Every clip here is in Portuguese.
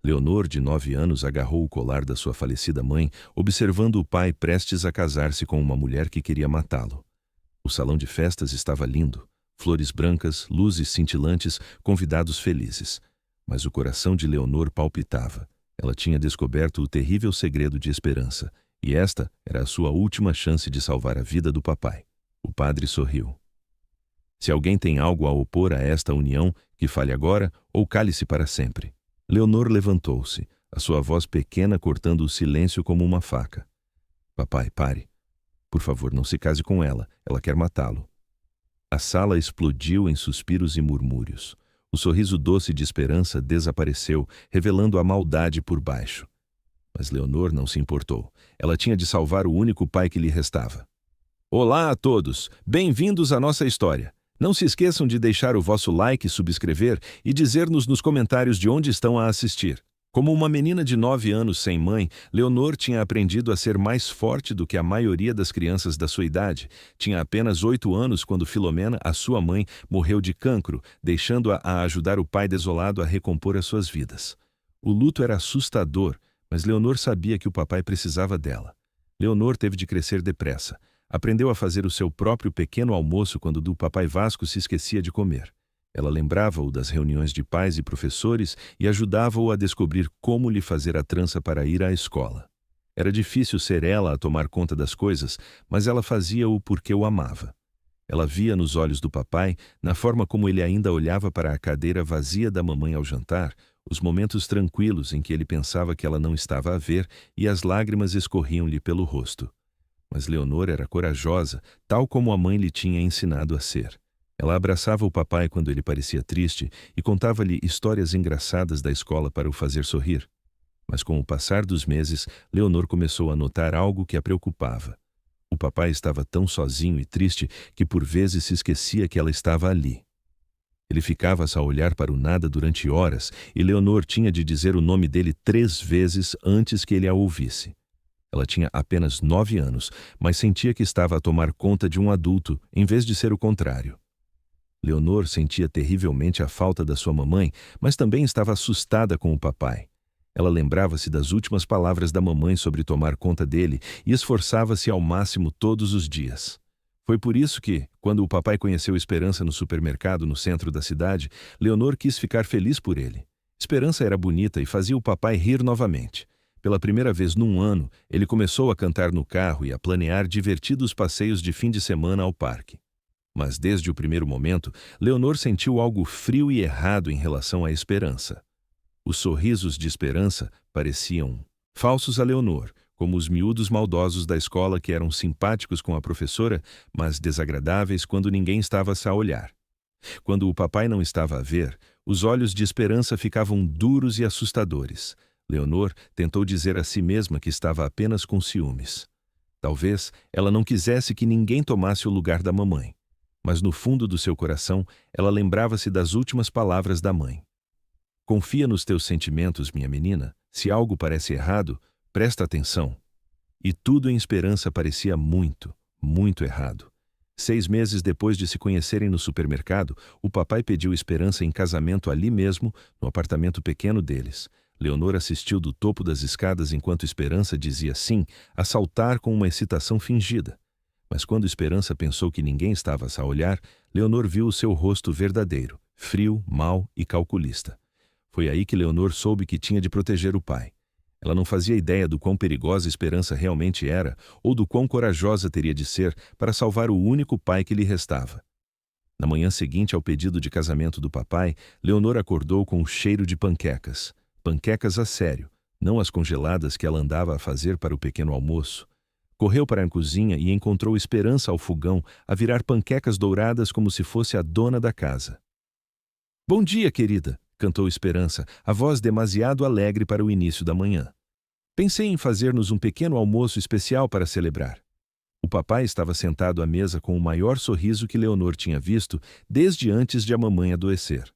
Leonor, de 9 anos, agarrou o colar da sua falecida mãe, observando o pai prestes a casar-se com uma mulher que queria matá-lo. O salão de festas estava lindo. Flores brancas, luzes cintilantes, convidados felizes. Mas o coração de Leonor palpitava. Ela tinha descoberto o terrível segredo de Esperança, e esta era a sua última chance de salvar a vida do papai. O padre sorriu. Se alguém tem algo a opor a esta união, que fale agora ou cale-se para sempre. Leonor levantou-se, a sua voz pequena cortando o silêncio como uma faca. Papai, pare. Por favor, não se case com ela. Ela quer matá-lo. A sala explodiu em suspiros e murmúrios. O sorriso doce de Esperança desapareceu, revelando a maldade por baixo. Mas Leonor não se importou. Ela tinha de salvar o único pai que lhe restava. Olá a todos! Bem-vindos à nossa história. Não se esqueçam de deixar o vosso like, subscrever e dizer-nos nos comentários de onde estão a assistir. Como uma menina de 9 anos sem mãe, Leonor tinha aprendido a ser mais forte do que a maioria das crianças da sua idade. Tinha apenas 8 anos quando Filomena, a sua mãe, morreu de cancro, deixando-a a ajudar o pai desolado a recompor as suas vidas. O luto era assustador, mas Leonor sabia que o papai precisava dela. Leonor teve de crescer depressa. Aprendeu a fazer o seu próprio pequeno almoço quando do papai Vasco se esquecia de comer. Ela lembrava-o das reuniões de pais e professores e ajudava-o a descobrir como lhe fazer a trança para ir à escola. Era difícil ser ela a tomar conta das coisas, mas ela fazia-o porque o amava. Ela via nos olhos do papai, na forma como ele ainda olhava para a cadeira vazia da mamãe ao jantar, os momentos tranquilos em que ele pensava que ela não estava a ver e as lágrimas escorriam-lhe pelo rosto. Mas Leonor era corajosa, tal como a mãe lhe tinha ensinado a ser. Ela abraçava o papai quando ele parecia triste e contava-lhe histórias engraçadas da escola para o fazer sorrir. Mas com o passar dos meses, Leonor começou a notar algo que a preocupava. O papai estava tão sozinho e triste que por vezes se esquecia que ela estava ali. Ele ficava-se a olhar para o nada durante horas e Leonor tinha de dizer o nome dele 3 vezes antes que ele a ouvisse. Ela tinha apenas 9 anos, mas sentia que estava a tomar conta de um adulto, em vez de ser o contrário. Leonor sentia terrivelmente a falta da sua mamãe, mas também estava assustada com o papai. Ela lembrava-se das últimas palavras da mamãe sobre tomar conta dele e esforçava-se ao máximo todos os dias. Foi por isso que, quando o papai conheceu Esperança no supermercado no centro da cidade, Leonor quis ficar feliz por ele. Esperança era bonita e fazia o papai rir novamente. Pela primeira vez num ano, ele começou a cantar no carro e a planear divertidos passeios de fim de semana ao parque. Mas desde o primeiro momento, Leonor sentiu algo frio e errado em relação à Esperança. Os sorrisos de Esperança pareciam falsos a Leonor, como os miúdos maldosos da escola que eram simpáticos com a professora, mas desagradáveis quando ninguém estava a olhar. Quando o papai não estava a ver, os olhos de Esperança ficavam duros e assustadores. Leonor tentou dizer a si mesma que estava apenas com ciúmes. Talvez ela não quisesse que ninguém tomasse o lugar da mamãe. Mas no fundo do seu coração, ela lembrava-se das últimas palavras da mãe. Confia nos teus sentimentos, minha menina. Se algo parece errado, presta atenção. E tudo em Esperança parecia muito, muito errado. 6 meses depois de se conhecerem no supermercado, o papai pediu Esperança em casamento ali mesmo, no apartamento pequeno deles. Leonor assistiu do topo das escadas enquanto Esperança dizia sim, a saltar com uma excitação fingida. Mas quando Esperança pensou que ninguém estava a olhar, Leonor viu o seu rosto verdadeiro, frio, mau e calculista. Foi aí que Leonor soube que tinha de proteger o pai. Ela não fazia ideia do quão perigosa Esperança realmente era ou do quão corajosa teria de ser para salvar o único pai que lhe restava. Na manhã seguinte ao pedido de casamento do papai, Leonor acordou com o cheiro de panquecas. Panquecas a sério, não as congeladas que ela andava a fazer para o pequeno almoço. Correu para a cozinha e encontrou Esperança ao fogão, a virar panquecas douradas como se fosse a dona da casa. "Bom dia, querida", cantou Esperança, a voz demasiado alegre para o início da manhã. "Pensei em fazer-nos um pequeno almoço especial para celebrar." O papai estava sentado à mesa com o maior sorriso que Leonor tinha visto desde antes de a mamãe adoecer.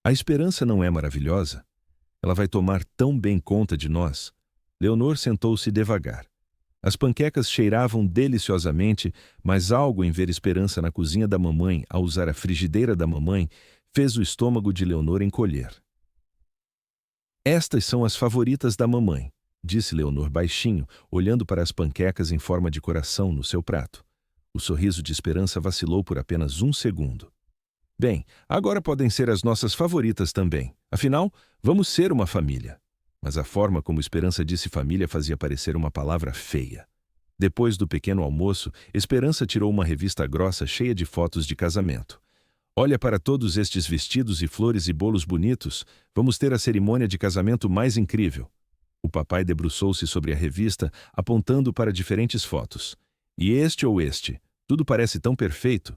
"A Esperança não é maravilhosa? Ela vai tomar tão bem conta de nós." Leonor sentou-se devagar. As panquecas cheiravam deliciosamente, mas algo em ver Esperança na cozinha da mamãe ao usar a frigideira da mamãe fez o estômago de Leonor encolher. Estas são as favoritas da mamãe, disse Leonor baixinho, olhando para as panquecas em forma de coração no seu prato. O sorriso de Esperança vacilou por apenas um segundo. Bem, agora podem ser as nossas favoritas também. Afinal, vamos ser uma família. Mas a forma como Esperança disse família fazia parecer uma palavra feia. Depois do pequeno almoço, Esperança tirou uma revista grossa cheia de fotos de casamento. Olha para todos estes vestidos e flores e bolos bonitos. Vamos ter a cerimônia de casamento mais incrível. O papai debruçou-se sobre a revista, apontando para diferentes fotos. E este ou este? Tudo parece tão perfeito.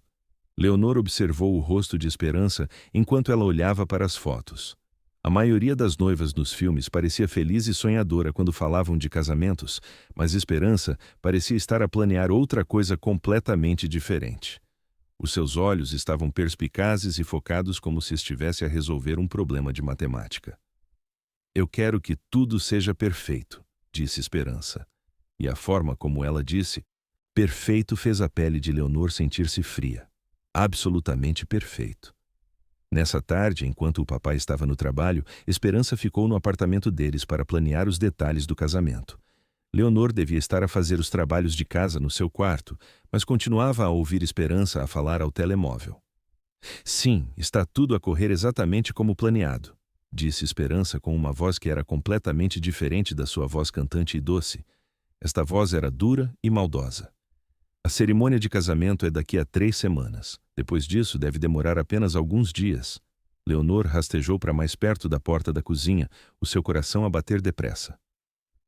Leonor observou o rosto de Esperança enquanto ela olhava para as fotos. A maioria das noivas nos filmes parecia feliz e sonhadora quando falavam de casamentos, mas Esperança parecia estar a planear outra coisa completamente diferente. Os seus olhos estavam perspicazes e focados como se estivesse a resolver um problema de matemática. Eu quero que tudo seja perfeito, disse Esperança. E a forma como ela disse, perfeito, fez a pele de Leonor sentir-se fria. Absolutamente perfeito. Nessa tarde, enquanto o papai estava no trabalho, Esperança ficou no apartamento deles para planear os detalhes do casamento. Leonor devia estar a fazer os trabalhos de casa no seu quarto, mas continuava a ouvir Esperança a falar ao telemóvel. Sim, está tudo a correr exatamente como planeado, disse Esperança com uma voz que era completamente diferente da sua voz cantante e doce. Esta voz era dura e maldosa. A cerimônia de casamento é daqui a 3 semanas. Depois disso, deve demorar apenas alguns dias. Leonor rastejou para mais perto da porta da cozinha, o seu coração a bater depressa.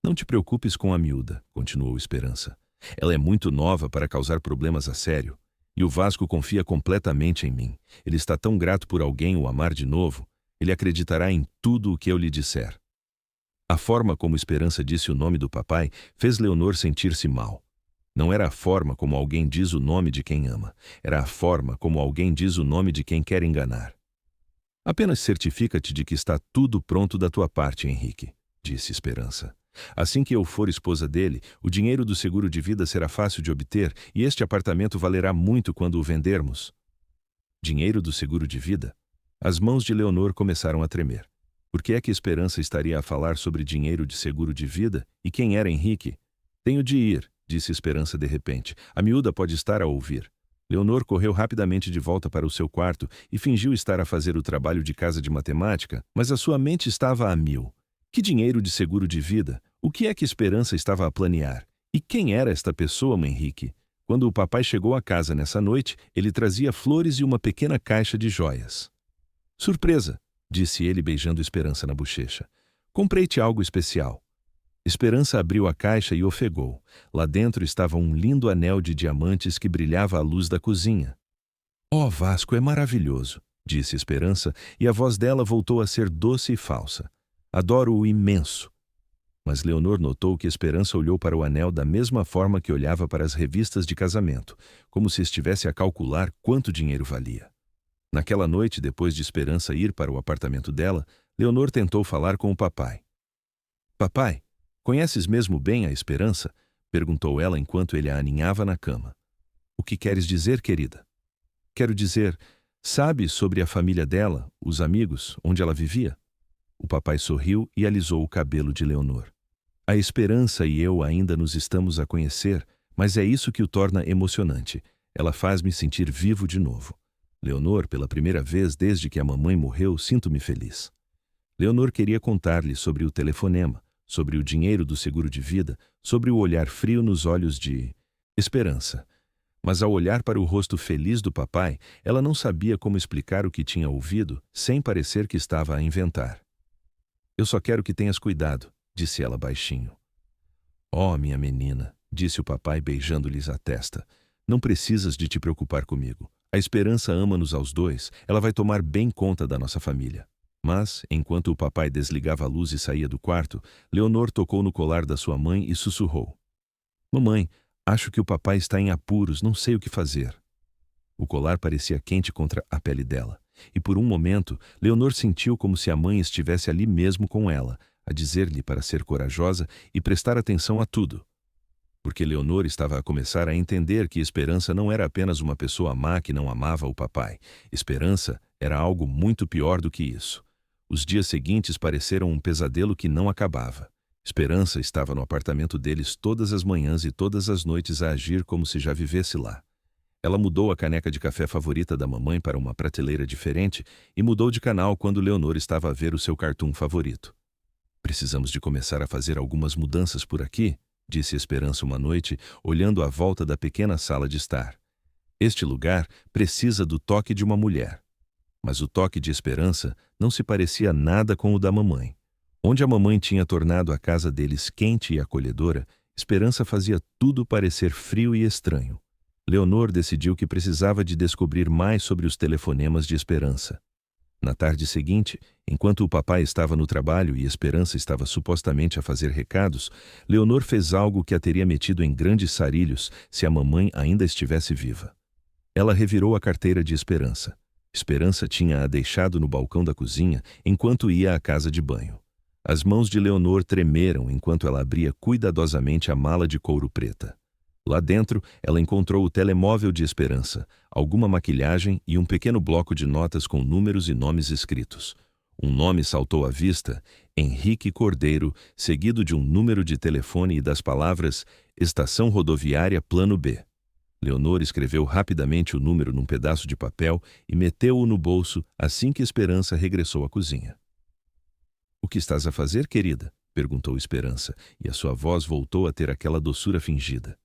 Não te preocupes com a miúda, continuou Esperança. Ela é muito nova para causar problemas a sério. E o Vasco confia completamente em mim. Ele está tão grato por alguém o amar de novo. Ele acreditará em tudo o que eu lhe disser. A forma como Esperança disse o nome do papai fez Leonor sentir-se mal. Não era a forma como alguém diz o nome de quem ama, era a forma como alguém diz o nome de quem quer enganar. Apenas certifica-te de que está tudo pronto da tua parte, Henrique, disse Esperança. Assim que eu for esposa dele, o dinheiro do seguro de vida será fácil de obter e este apartamento valerá muito quando o vendermos. Dinheiro do seguro de vida? As mãos de Leonor começaram a tremer. Por que é que Esperança estaria a falar sobre dinheiro de seguro de vida? E quem era Henrique? Tenho de ir, disse Esperança de repente. A miúda pode estar a ouvir. Leonor correu rapidamente de volta para o seu quarto e fingiu estar a fazer o trabalho de casa de matemática, mas a sua mente estava a mil. Que dinheiro de seguro de vida? O que é que Esperança estava a planear? E quem era esta pessoa, Henrique? Quando o papai chegou à casa nessa noite, ele trazia flores e uma pequena caixa de joias. Surpresa, disse ele beijando Esperança na bochecha. Comprei-te algo especial. Esperança abriu a caixa e ofegou. Lá dentro estava um lindo anel de diamantes que brilhava à luz da cozinha. Oh, Vasco, é maravilhoso, disse Esperança, e a voz dela voltou a ser doce e falsa. Adoro-o imenso. Mas Leonor notou que Esperança olhou para o anel da mesma forma que olhava para as revistas de casamento, como se estivesse a calcular quanto dinheiro valia. Naquela noite, depois de Esperança ir para o apartamento dela, Leonor tentou falar com o papai. Papai, conheces mesmo bem a Esperança? Perguntou ela enquanto ele a aninhava na cama. O que queres dizer, querida? Quero dizer, sabe sobre a família dela, os amigos, onde ela vivia? O papai sorriu e alisou o cabelo de Leonor. A Esperança e eu ainda nos estamos a conhecer, mas é isso que o torna emocionante. Ela faz-me sentir vivo de novo. Leonor, pela primeira vez desde que a mamãe morreu, sinto-me feliz. Leonor queria contar-lhe sobre o telefonema, sobre o dinheiro do seguro de vida, sobre o olhar frio nos olhos de Esperança. Mas ao olhar para o rosto feliz do papai, ela não sabia como explicar o que tinha ouvido, sem parecer que estava a inventar. Eu só quero que tenhas cuidado, disse ela baixinho. Oh, minha menina, disse o papai beijando-lhes a testa. Não precisas de te preocupar comigo. A Esperança ama-nos aos dois, ela vai tomar bem conta da nossa família. Mas, enquanto o papai desligava a luz e saía do quarto, Leonor tocou no colar da sua mãe e sussurrou. Mamãe, acho que o papai está em apuros, não sei o que fazer. O colar parecia quente contra a pele dela. E por um momento, Leonor sentiu como se a mãe estivesse ali mesmo com ela, a dizer-lhe para ser corajosa e prestar atenção a tudo. Porque Leonor estava a começar a entender que Esperança não era apenas uma pessoa má que não amava o papai. Esperança era algo muito pior do que isso. Os dias seguintes pareceram um pesadelo que não acabava. Esperança estava no apartamento deles todas as manhãs e todas as noites a agir como se já vivesse lá. Ela mudou a caneca de café favorita da mamãe para uma prateleira diferente e mudou de canal quando Leonor estava a ver o seu cartoon favorito. Precisamos de começar a fazer algumas mudanças por aqui, disse Esperança uma noite, olhando à volta da pequena sala de estar. Este lugar precisa do toque de uma mulher. Mas o toque de Esperança não se parecia nada com o da mamãe. Onde a mamãe tinha tornado a casa deles quente e acolhedora, Esperança fazia tudo parecer frio e estranho. Leonor decidiu que precisava de descobrir mais sobre os telefonemas de Esperança. Na tarde seguinte, enquanto o papai estava no trabalho e Esperança estava supostamente a fazer recados, Leonor fez algo que a teria metido em grandes sarilhos se a mamãe ainda estivesse viva. Ela revirou a carteira de Esperança. Esperança tinha-a deixado no balcão da cozinha enquanto ia à casa de banho. As mãos de Leonor tremeram enquanto ela abria cuidadosamente a mala de couro preta. Lá dentro, ela encontrou o telemóvel de Esperança, alguma maquilhagem e um pequeno bloco de notas com números e nomes escritos. Um nome saltou à vista, Henrique Cordeiro, seguido de um número de telefone e das palavras Estação Rodoviária Plano B. Leonor escreveu rapidamente o número num pedaço de papel e meteu-o no bolso assim que Esperança regressou à cozinha. "O que estás a fazer, querida?" perguntou Esperança, e a sua voz voltou a ter aquela doçura fingida.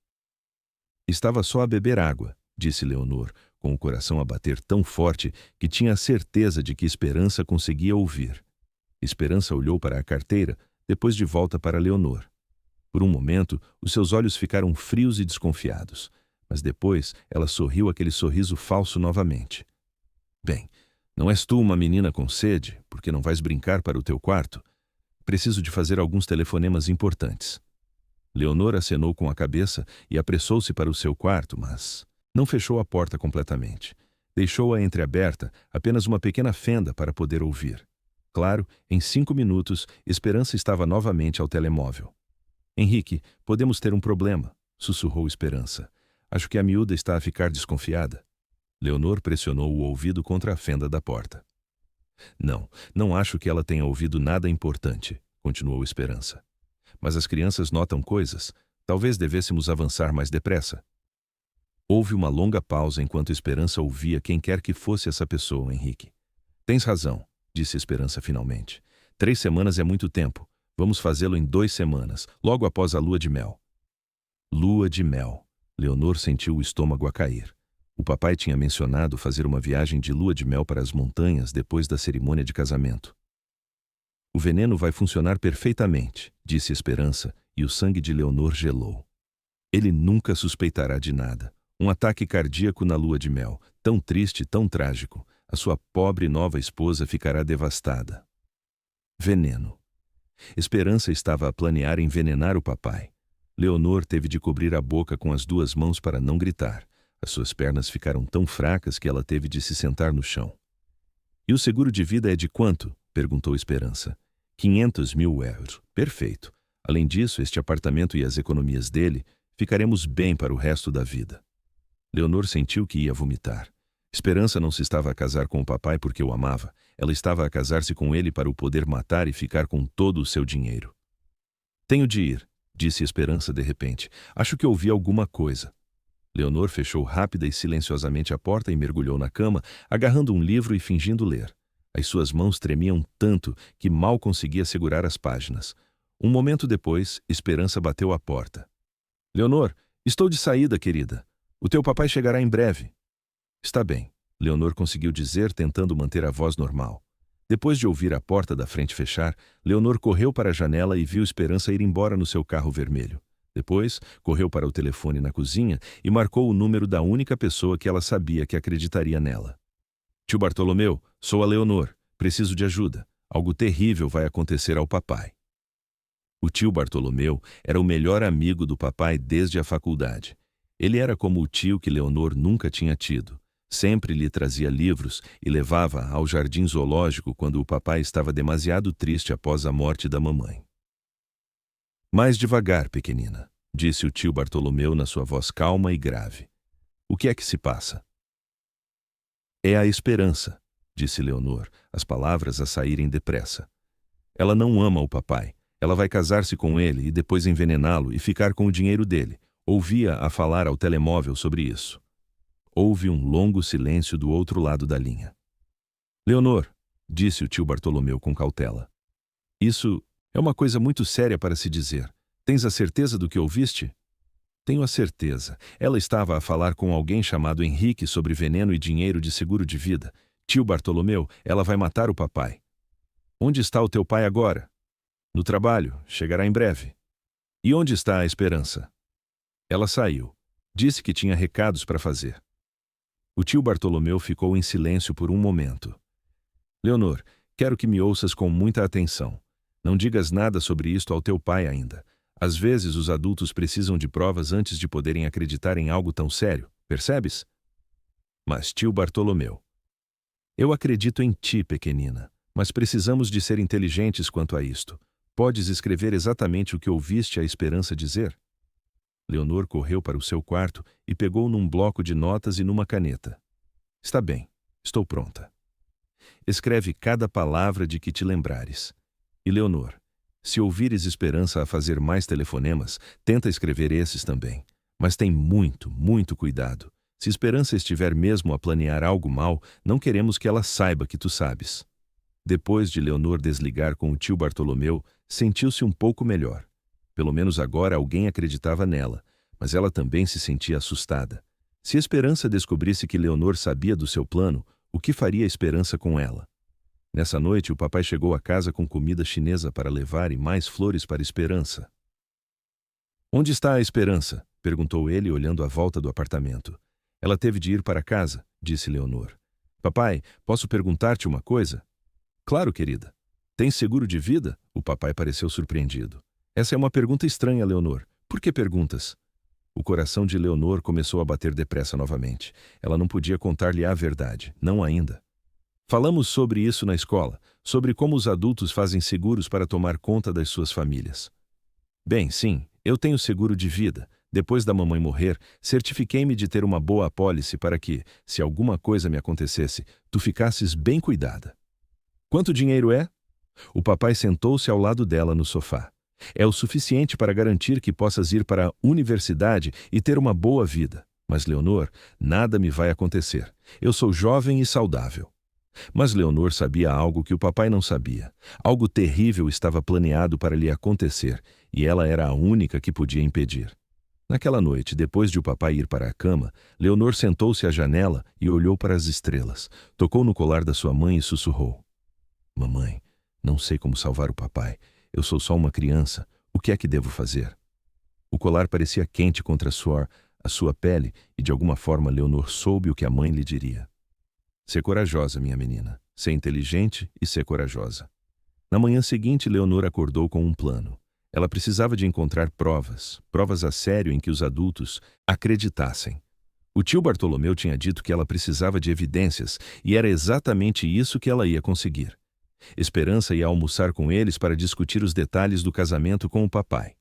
"Estava só a beber água", disse Leonor, com o coração a bater tão forte que tinha a certeza de que Esperança conseguia ouvir. Esperança olhou para a carteira, depois de volta para Leonor. Por um momento, os seus olhos ficaram frios e desconfiados. Mas depois ela sorriu aquele sorriso falso novamente. "Bem, não és tu uma menina com sede, porque não vais brincar para o teu quarto? Preciso de fazer alguns telefonemas importantes." Leonor acenou com a cabeça e apressou-se para o seu quarto, mas não fechou a porta completamente. Deixou-a entreaberta, apenas uma pequena fenda para poder ouvir. Claro, em 5 minutos, Esperança estava novamente ao telemóvel. "Henrique, podemos ter um problema", sussurrou Esperança. "Acho que a miúda está a ficar desconfiada." Leonor pressionou o ouvido contra a fenda da porta. Não acho que ela tenha ouvido nada importante", continuou Esperança. "Mas as crianças notam coisas. Talvez devêssemos avançar mais depressa." Houve uma longa pausa enquanto Esperança ouvia quem quer que fosse essa pessoa, Henrique. "Tens razão", disse Esperança finalmente. 3 semanas é muito tempo. Vamos fazê-lo em 2 semanas, logo após a lua de mel." Lua de mel. Leonor sentiu o estômago a cair. O papai tinha mencionado fazer uma viagem de lua de mel para as montanhas depois da cerimônia de casamento. "O veneno vai funcionar perfeitamente", disse Esperança, e o sangue de Leonor gelou. Ele nunca suspeitará de nada. Um ataque cardíaco na lua de mel, tão triste, tão trágico. A sua pobre nova esposa ficará devastada. Veneno. Esperança estava a planear envenenar o papai. Leonor teve de cobrir a boca com as 2 mãos para não gritar. As suas pernas ficaram tão fracas que ela teve de se sentar no chão. "E o seguro de vida é de quanto?" perguntou Esperança. 500 mil euros. Perfeito. Além disso, este apartamento e as economias dele, ficaremos bem para o resto da vida." Leonor sentiu que ia vomitar. Esperança não se estava a casar com o papai porque o amava. Ela estava a casar-se com ele para o poder matar e ficar com todo o seu dinheiro. "Tenho de ir", disse Esperança de repente. "Acho que ouvi alguma coisa." Leonor fechou rápida e silenciosamente a porta e mergulhou na cama, agarrando um livro e fingindo ler. As suas mãos tremiam tanto que mal conseguia segurar as páginas. Um momento depois, Esperança bateu à porta. "Leonor, estou de saída, querida. O teu papai chegará em breve." "Está bem", Leonor conseguiu dizer, tentando manter a voz normal. Depois de ouvir a porta da frente fechar, Leonor correu para a janela e viu Esperança ir embora no seu carro vermelho. Depois, correu para o telefone na cozinha e marcou o número da única pessoa que ela sabia que acreditaria nela. "Tio Bartolomeu, sou a Leonor. Preciso de ajuda. Algo terrível vai acontecer ao papai." O tio Bartolomeu era o melhor amigo do papai desde a faculdade. Ele era como o tio que Leonor nunca tinha tido. Sempre lhe trazia livros e levava ao jardim zoológico quando o papai estava demasiado triste após a morte da mamãe. "Mais devagar, pequenina", disse o tio Bartolomeu na sua voz calma e grave. "O que é que se passa?" "É a Esperança. disse Leonor, as palavras a saírem depressa. Ela não ama o papai. Ela vai casar-se com ele e depois envenená-lo e ficar com o dinheiro dele. Ouvia-a falar ao telemóvel sobre isso. Houve um longo silêncio do outro lado da linha. Leonor, disse o tio Bartolomeu com cautela. Isso é uma coisa muito séria para se dizer. Tens a certeza do que ouviste? Tenho a certeza. Ela estava a falar com alguém chamado Henrique sobre veneno e dinheiro de seguro de vida. Tio Bartolomeu, ela vai matar o papai. Onde está o teu pai agora? No trabalho. Chegará em breve. E onde está a Esperança? Ela saiu. Disse que tinha recados para fazer. O tio Bartolomeu ficou em silêncio por um momento. Leonor, quero que me ouças com muita atenção. Não digas nada sobre isto ao teu pai ainda. Às vezes os adultos precisam de provas antes de poderem acreditar em algo tão sério, percebes? Mas tio Bartolomeu. Eu acredito em ti, pequenina, mas precisamos de ser inteligentes quanto a isto. Podes escrever exatamente o que ouviste a Esperança dizer? Leonor correu para o seu quarto e pegou num bloco de notas e numa caneta. Está bem, estou pronta. Escreve cada palavra de que te lembrares. E Leonor, se ouvires Esperança a fazer mais telefonemas, tenta escrever esses também. Mas tem muito, muito cuidado. Se Esperança estiver mesmo a planear algo mal, não queremos que ela saiba que tu sabes. Depois de Leonor desligar com o tio Bartolomeu, sentiu-se um pouco melhor. Pelo menos agora alguém acreditava nela, mas ela também se sentia assustada. Se Esperança descobrisse que Leonor sabia do seu plano, o que faria Esperança com ela? Nessa noite, o papai chegou a casa com comida chinesa para levar e mais flores para Esperança. Onde está a Esperança? Perguntou ele, olhando à volta do apartamento. Ela teve de ir para casa, disse Leonor. Papai, posso perguntar-te uma coisa? Claro, querida. Tens seguro de vida? O papai pareceu surpreendido. Essa é uma pergunta estranha, Leonor. Por que perguntas? O coração de Leonor começou a bater depressa novamente. Ela não podia contar-lhe a verdade, não ainda. Falamos sobre isso na escola, sobre como os adultos fazem seguros para tomar conta das suas famílias. Bem, sim, eu tenho seguro de vida. Depois da mamãe morrer, certifiquei-me de ter uma boa apólice para que, se alguma coisa me acontecesse, tu ficasses bem cuidada. Quanto dinheiro é? O papai sentou-se ao lado dela no sofá. É o suficiente para garantir que possas ir para a universidade e ter uma boa vida. Mas, Leonor, nada me vai acontecer. Eu sou jovem e saudável. Mas Leonor sabia algo que o papai não sabia. Algo terrível estava planeado para lhe acontecer, e ela era a única que podia impedir. Naquela noite, depois de o papai ir para a cama, Leonor sentou-se à janela e olhou para as estrelas. Tocou no colar da sua mãe e sussurrou. Mamãe, não sei como salvar o papai. Eu sou só uma criança. O que é que devo fazer? O colar parecia quente contra a sua pele, e de alguma forma Leonor soube o que a mãe lhe diria. Ser corajosa, minha menina. Ser inteligente e ser corajosa. Na manhã seguinte, Leonor acordou com um plano. Ela precisava de encontrar provas a sério em que os adultos acreditassem. O tio Bartolomeu tinha dito que ela precisava de evidências, e era exatamente isso que ela ia conseguir. Esperança ia almoçar com eles para discutir os detalhes do casamento com o papai.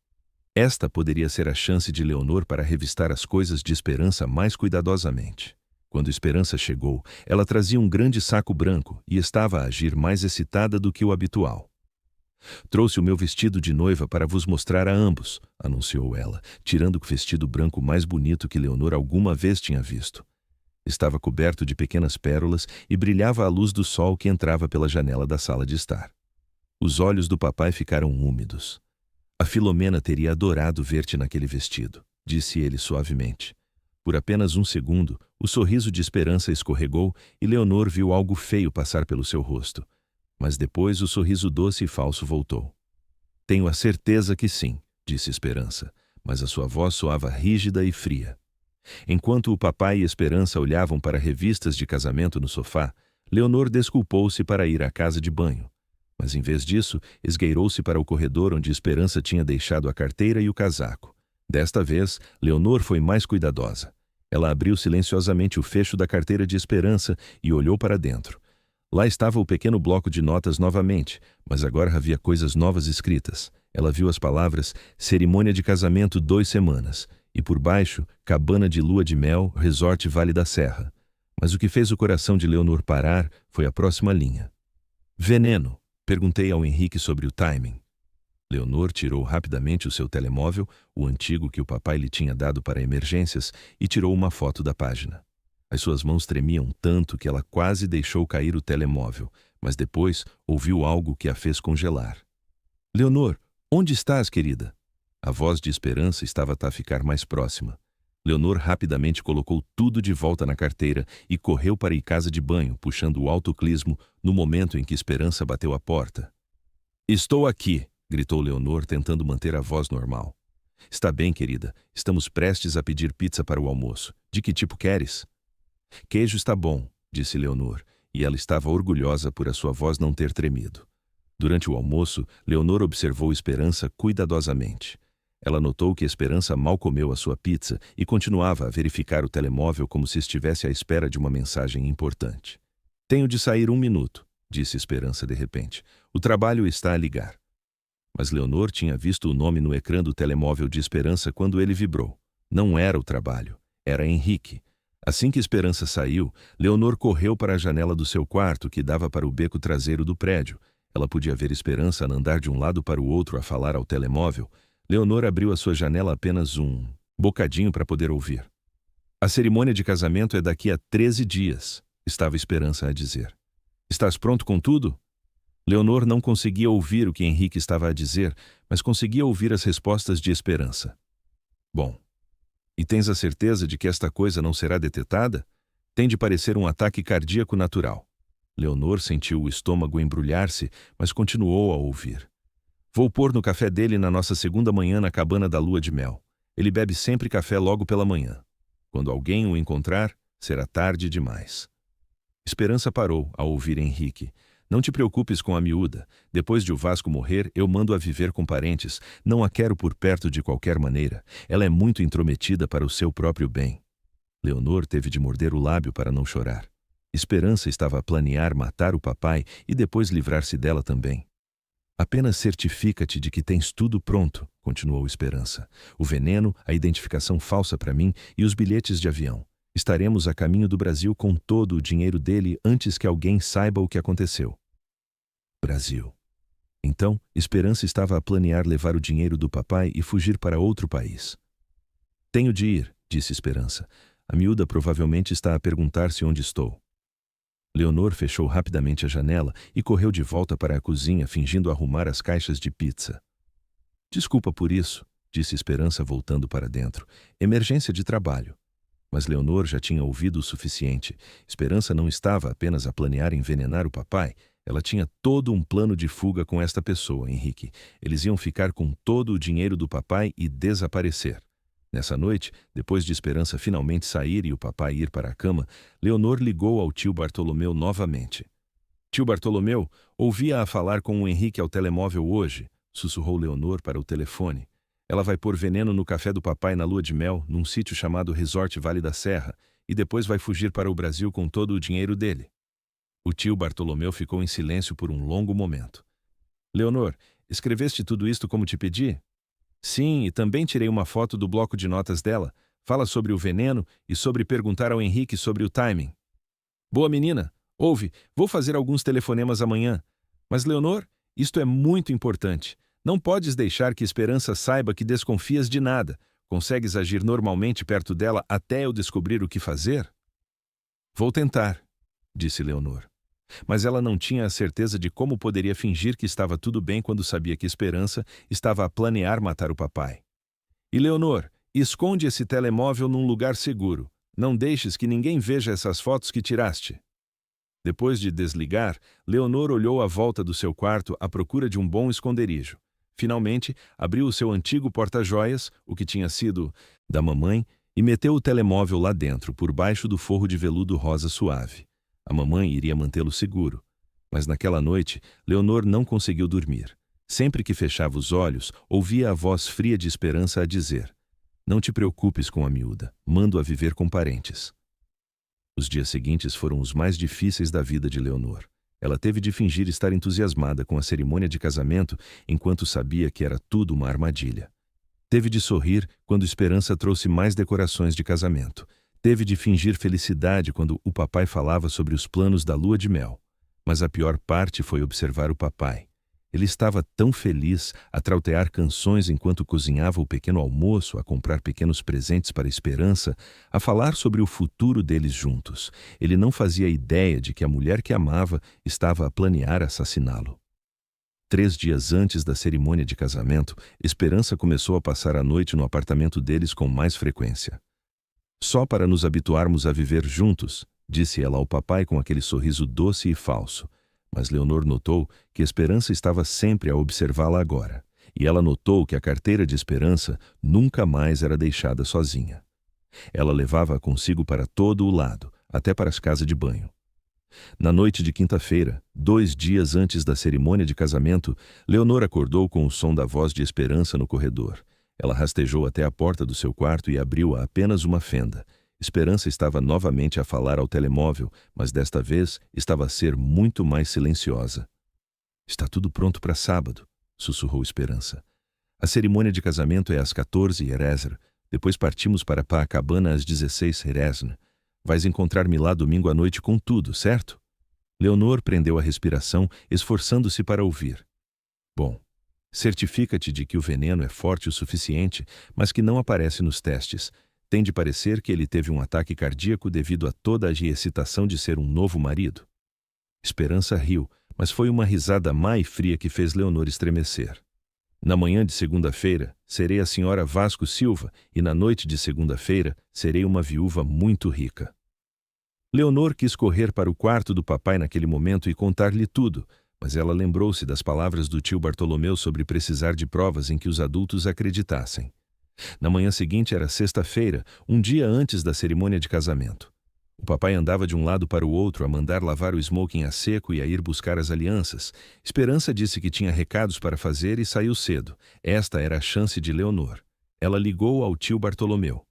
Esta poderia ser a chance de Leonor para revistar as coisas de Esperança mais cuidadosamente. Quando Esperança chegou, ela trazia um grande saco branco e estava a agir mais excitada do que o habitual. Trouxe o meu vestido de noiva para vos mostrar a ambos, anunciou ela, tirando o vestido branco mais bonito que Leonor alguma vez tinha visto. Estava coberto de pequenas pérolas e brilhava à luz do sol que entrava pela janela da sala de estar. Os olhos do papai ficaram úmidos. A Filomena teria adorado ver-te naquele vestido, disse ele suavemente. Por apenas um segundo, o sorriso de Esperança escorregou e Leonor viu algo feio passar pelo seu rosto. Mas depois o sorriso doce e falso voltou. Tenho a certeza que sim, disse Esperança, mas a sua voz soava rígida e fria. Enquanto o papai e Esperança olhavam para revistas de casamento no sofá, Leonor desculpou-se para ir à casa de banho. Mas em vez disso, esgueirou-se para o corredor onde Esperança tinha deixado a carteira e o casaco. Desta vez, Leonor foi mais cuidadosa. Ela abriu silenciosamente o fecho da carteira de Esperança e olhou para dentro. Lá estava o pequeno bloco de notas novamente, mas agora havia coisas novas escritas. Ela viu as palavras cerimônia de casamento 2 semanas e por baixo cabana de lua de mel, resort Vale da Serra. Mas o que fez o coração de Leonor parar foi a próxima linha. Veneno. Perguntei ao Henrique sobre o timing. Leonor tirou rapidamente o seu telemóvel, o antigo que o papai lhe tinha dado para emergências, e tirou uma foto da página. As suas mãos tremiam tanto que ela quase deixou cair o telemóvel, mas depois ouviu algo que a fez congelar. Leonor, onde estás, querida? A voz de Esperança estava a ficar mais próxima. Leonor rapidamente colocou tudo de volta na carteira e correu para ir casa de banho, puxando o autoclismo no momento em que Esperança bateu a porta. Estou aqui, gritou Leonor, tentando manter a voz normal. Está bem, querida. Estamos prestes a pedir pizza para o almoço. De que tipo queres? Queijo está bom, disse Leonor, e ela estava orgulhosa por a sua voz não ter tremido. Durante o almoço, Leonor observou Esperança cuidadosamente. Ela notou que Esperança mal comeu a sua pizza e continuava a verificar o telemóvel como se estivesse à espera de uma mensagem importante. Tenho de sair 1 minuto, disse Esperança de repente. O trabalho está a ligar. Mas Leonor tinha visto o nome no ecrã do telemóvel de Esperança quando ele vibrou. Não era o trabalho, era Henrique. Assim que Esperança saiu, Leonor correu para a janela do seu quarto, que dava para o beco traseiro do prédio. Ela podia ver Esperança andar de um lado para o outro a falar ao telemóvel. Leonor abriu a sua janela apenas um bocadinho para poder ouvir. A cerimônia de casamento é daqui a 13 dias, estava Esperança a dizer. Estás pronto com tudo? Leonor não conseguia ouvir o que Henrique estava a dizer, mas conseguia ouvir as respostas de Esperança. Bom, e tens a certeza de que esta coisa não será detetada? Tem de parecer um ataque cardíaco natural. Leonor sentiu o estômago embrulhar-se, mas continuou a ouvir. Vou pôr no café dele na nossa segunda manhã na cabana da lua de mel. Ele bebe sempre café logo pela manhã. Quando alguém o encontrar, será tarde demais. Esperança parou ao ouvir Henrique. Não te preocupes com a miúda. Depois de o Vasco morrer, eu mando-a viver com parentes. Não a quero por perto de qualquer maneira. Ela é muito intrometida para o seu próprio bem. Leonor teve de morder o lábio para não chorar. Esperança estava a planear matar o papai e depois livrar-se dela também. Apenas certifica-te de que tens tudo pronto, continuou Esperança. O veneno, a identificação falsa para mim e os bilhetes de avião. Estaremos a caminho do Brasil com todo o dinheiro dele antes que alguém saiba o que aconteceu. Brasil. Então, Esperança estava a planear levar o dinheiro do papai e fugir para outro país. Tenho de ir, disse Esperança. A miúda provavelmente está a perguntar-se onde estou. Leonor fechou rapidamente a janela e correu de volta para a cozinha, fingindo arrumar as caixas de pizza. Desculpa por isso, disse Esperança voltando para dentro. Emergência de trabalho. Mas Leonor já tinha ouvido o suficiente. Esperança não estava apenas a planear envenenar o papai. Ela tinha todo um plano de fuga com esta pessoa, Henrique. Eles iam ficar com todo o dinheiro do papai e desaparecer. Nessa noite, depois de Esperança finalmente sair e o papai ir para a cama, Leonor ligou ao tio Bartolomeu novamente. Tio Bartolomeu, ouvia-a falar com o Henrique ao telemóvel hoje, sussurrou Leonor para o telefone. Ela vai pôr veneno no café do papai na lua de mel, num sítio chamado Resort Vale da Serra, e depois vai fugir para o Brasil com todo o dinheiro dele. O tio Bartolomeu ficou em silêncio por um longo momento. Leonor, escreveste tudo isto como te pedi? Sim, e também tirei uma foto do bloco de notas dela. Fala sobre o veneno e sobre perguntar ao Henrique sobre o timing. Boa menina, ouve, vou fazer alguns telefonemas amanhã. Mas Leonor, isto é muito importante. Não podes deixar que Esperança saiba que desconfias de nada. Consegues agir normalmente perto dela até eu descobrir o que fazer? Vou tentar, disse Leonor. Mas ela não tinha a certeza de como poderia fingir que estava tudo bem quando sabia que Esperança estava a planear matar o papai. E Leonor, esconde esse telemóvel num lugar seguro. Não deixes que ninguém veja essas fotos que tiraste. Depois de desligar, Leonor olhou à volta do seu quarto à procura de um bom esconderijo. Finalmente, abriu o seu antigo porta-joias, o que tinha sido da mamãe, e meteu o telemóvel lá dentro, por baixo do forro de veludo rosa suave. A mamãe iria mantê-lo seguro. Mas naquela noite, Leonor não conseguiu dormir. Sempre que fechava os olhos, ouvia a voz fria de Esperança a dizer: Não te preocupes com a miúda, mando-a viver com parentes. Os dias seguintes foram os mais difíceis da vida de Leonor. Ela teve de fingir estar entusiasmada com a cerimônia de casamento, enquanto sabia que era tudo uma armadilha. Teve de sorrir quando Esperança trouxe mais decorações de casamento. Teve de fingir felicidade quando o papai falava sobre os planos da lua de mel. Mas a pior parte foi observar o papai. Ele estava tão feliz a trautear canções enquanto cozinhava o pequeno almoço, a comprar pequenos presentes para a Esperança, a falar sobre o futuro deles juntos. Ele não fazia ideia de que a mulher que amava estava a planear assassiná-lo. 3 dias antes da cerimônia de casamento, Esperança começou a passar a noite no apartamento deles com mais frequência. Só para nos habituarmos a viver juntos, disse ela ao papai com aquele sorriso doce e falso. Mas Leonor notou que Esperança estava sempre a observá-la agora, e ela notou que a carteira de Esperança nunca mais era deixada sozinha. Ela levava-a consigo para todo o lado, até para as casas de banho. Na noite de quinta-feira, 2 dias antes da cerimônia de casamento, Leonor acordou com o som da voz de Esperança no corredor. Ela rastejou até a porta do seu quarto e abriu-a apenas uma fenda. Esperança estava novamente a falar ao telemóvel, mas desta vez estava a ser muito mais silenciosa. "Está tudo pronto para sábado", sussurrou Esperança. "A cerimônia de casamento é às 14h. Depois partimos para Copacabana às 16h. Vais encontrar-me lá domingo à noite com tudo, certo?" Leonor prendeu a respiração, esforçando-se para ouvir. "Bom, certifica-te de que o veneno é forte o suficiente, mas que não aparece nos testes. Tem de parecer que ele teve um ataque cardíaco devido a toda a excitação de ser um novo marido." Esperança riu, mas foi uma risada má e fria que fez Leonor estremecer. "Na manhã de segunda-feira, serei a senhora Vasco Silva e na noite de segunda-feira, serei uma viúva muito rica." Leonor quis correr para o quarto do papai naquele momento e contar-lhe tudo, mas ela lembrou-se das palavras do tio Bartolomeu sobre precisar de provas em que os adultos acreditassem. Na manhã seguinte era sexta-feira, um dia antes da cerimônia de casamento. O papai andava de um lado para o outro a mandar lavar o smoking a seco e a ir buscar as alianças. Esperança disse que tinha recados para fazer e saiu cedo. Esta era a chance de Leonor. Ela ligou ao tio Bartolomeu.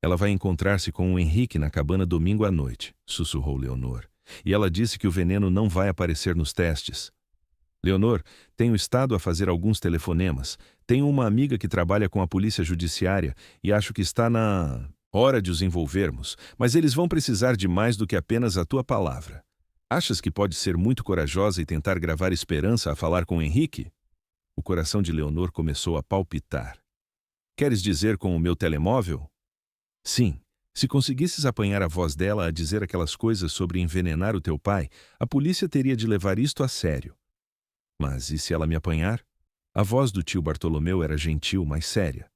"Ela vai encontrar-se com o Henrique na cabana domingo à noite", sussurrou Leonor. "E ela disse que o veneno não vai aparecer nos testes." "Leonor, tenho estado a fazer alguns telefonemas. Tenho uma amiga que trabalha com a polícia judiciária e acho que está na hora de os envolvermos, mas eles vão precisar de mais do que apenas a tua palavra. Achas que pode ser muito corajosa e tentar gravar Esperança a falar com Henrique?" O coração de Leonor começou a palpitar. "Queres dizer com o meu telemóvel?" "Sim. Se conseguisses apanhar a voz dela a dizer aquelas coisas sobre envenenar o teu pai, a polícia teria de levar isto a sério." "Mas e se ela me apanhar?" A voz do tio Bartolomeu era gentil, mas séria.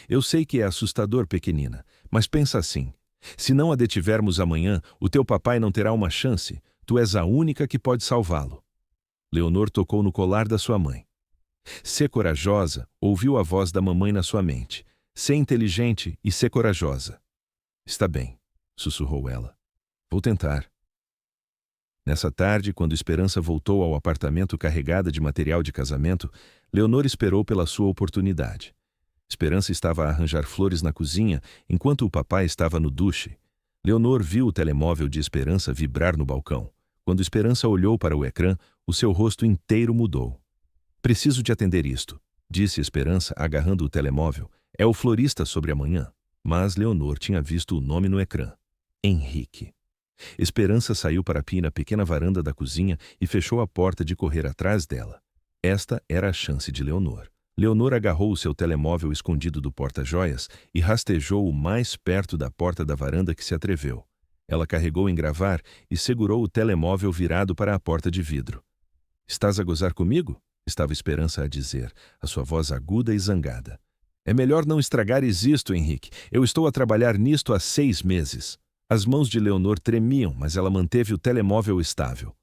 "Eu sei que é assustador, pequenina, mas pensa assim. Se não a detivermos amanhã, o teu papai não terá uma chance. Tu és a única que pode salvá-lo." Leonor tocou no colar da sua mãe. "Sê corajosa", ouviu a voz da mamãe na sua mente. "Sê inteligente e sê corajosa." "Está bem", sussurrou ela. "Vou tentar." Nessa tarde, quando Esperança voltou ao apartamento carregada de material de casamento, Leonor esperou pela sua oportunidade. Esperança estava a arranjar flores na cozinha, enquanto o papai estava no duche. Leonor viu o telemóvel de Esperança vibrar no balcão. Quando Esperança olhou para o ecrã, o seu rosto inteiro mudou. "Preciso de atender isto", disse Esperança, agarrando o telemóvel. "É o florista sobre amanhã." Mas Leonor tinha visto o nome no ecrã. Henrique. Esperança saiu para a pia na pequena varanda da cozinha e fechou a porta de correr atrás dela. Esta era a chance de Leonor. Leonor agarrou o seu telemóvel escondido do porta-joias e rastejou o mais perto da porta da varanda que se atreveu. Ela carregou em gravar e segurou o telemóvel virado para a porta de vidro. "Estás a gozar comigo?" estava Esperança a dizer, a sua voz aguda e zangada. "É melhor não estragares isto, Henrique. Eu estou a trabalhar nisto há 6 meses. As mãos de Leonor tremiam, mas ela manteve o telemóvel estável.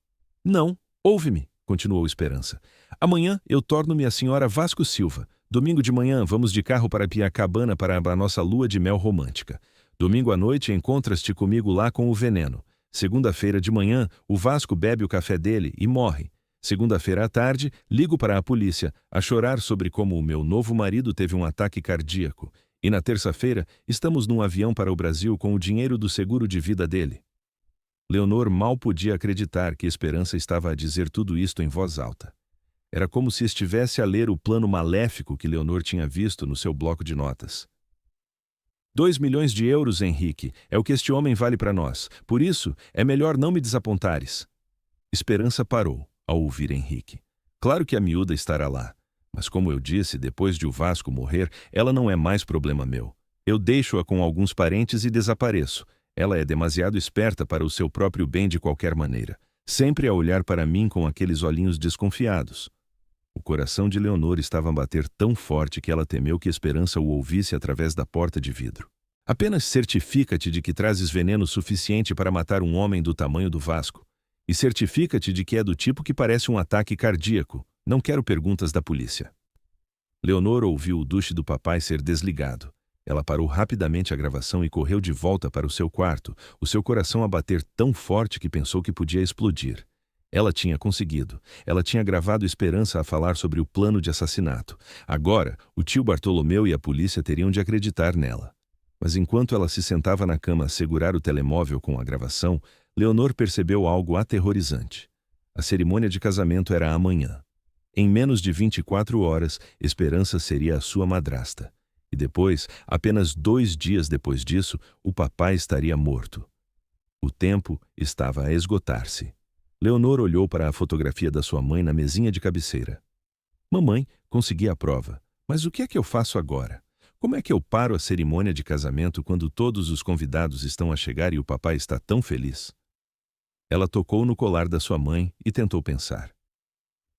"Não, ouve-me", continuou Esperança. "Amanhã eu torno-me a senhora Vasco Silva. Domingo de manhã vamos de carro para Copacabana para a nossa lua de mel romântica. Domingo à noite encontras-te comigo lá com o veneno. Segunda-feira de manhã, o Vasco bebe o café dele e morre. Segunda-feira à tarde, ligo para a polícia, a chorar sobre como o meu novo marido teve um ataque cardíaco. E na terça-feira, estamos num avião para o Brasil com o dinheiro do seguro de vida dele." Leonor mal podia acreditar que Esperança estava a dizer tudo isto em voz alta. Era como se estivesse a ler o plano maléfico que Leonor tinha visto no seu bloco de notas. 2 milhões de euros, Henrique, é o que este homem vale para nós. Por isso, é melhor não me desapontares. Esperança parou ao ouvir Henrique. Claro que a miúda estará lá. Mas como eu disse, depois de o Vasco morrer, ela não é mais problema meu. Eu deixo-a com alguns parentes e desapareço. Ela é demasiado esperta para o seu próprio bem de qualquer maneira. Sempre a olhar para mim com aqueles olhinhos desconfiados. O coração de Leonor estava a bater tão forte que ela temeu que Esperança o ouvisse através da porta de vidro. Apenas certifica-te de que trazes veneno suficiente para matar um homem do tamanho do Vasco. E certifica-te de que é do tipo que parece um ataque cardíaco. Não quero perguntas da polícia. Leonor ouviu o duche do papai ser desligado. Ela parou rapidamente a gravação e correu de volta para o seu quarto, o seu coração a bater tão forte que pensou que podia explodir. Ela tinha conseguido. Ela tinha gravado Esperança a falar sobre o plano de assassinato. Agora, o tio Bartolomeu e a polícia teriam de acreditar nela. Mas enquanto ela se sentava na cama a segurar o telemóvel com a gravação, Leonor percebeu algo aterrorizante. A cerimônia de casamento era amanhã. Em menos de 24 horas, Esperança seria a sua madrasta. E depois, apenas 2 dias depois disso, o papai estaria morto. O tempo estava a esgotar-se. Leonor olhou para a fotografia da sua mãe na mesinha de cabeceira. Mamãe, consegui a prova. Mas o que é que eu faço agora? Como é que eu paro a cerimônia de casamento quando todos os convidados estão a chegar e o papai está tão feliz? Ela tocou no colar da sua mãe e tentou pensar.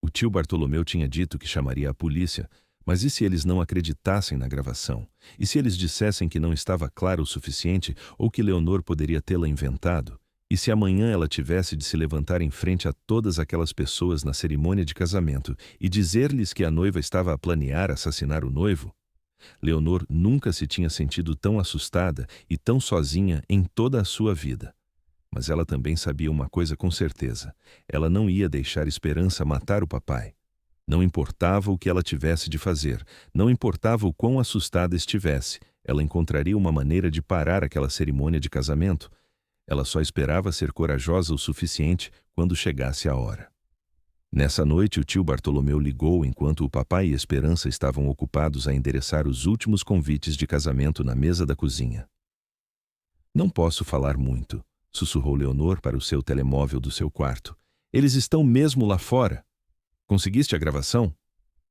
O tio Bartolomeu tinha dito que chamaria a polícia, mas e se eles não acreditassem na gravação? E se eles dissessem que não estava claro o suficiente ou que Leonor poderia tê-la inventado? E se amanhã ela tivesse de se levantar em frente a todas aquelas pessoas na cerimônia de casamento e dizer-lhes que a noiva estava a planear assassinar o noivo? Leonor nunca se tinha sentido tão assustada e tão sozinha em toda a sua vida. Mas ela também sabia uma coisa com certeza. Ela não ia deixar Esperança matar o papai. Não importava o que ela tivesse de fazer, não importava o quão assustada estivesse, ela encontraria uma maneira de parar aquela cerimônia de casamento. Ela só esperava ser corajosa o suficiente quando chegasse a hora. Nessa noite, o tio Bartolomeu ligou enquanto o papai e Esperança estavam ocupados a endereçar os últimos convites de casamento na mesa da cozinha. Não posso falar muito, sussurrou Leonor para o seu telemóvel do seu quarto. Eles estão mesmo lá fora. Conseguiste a gravação?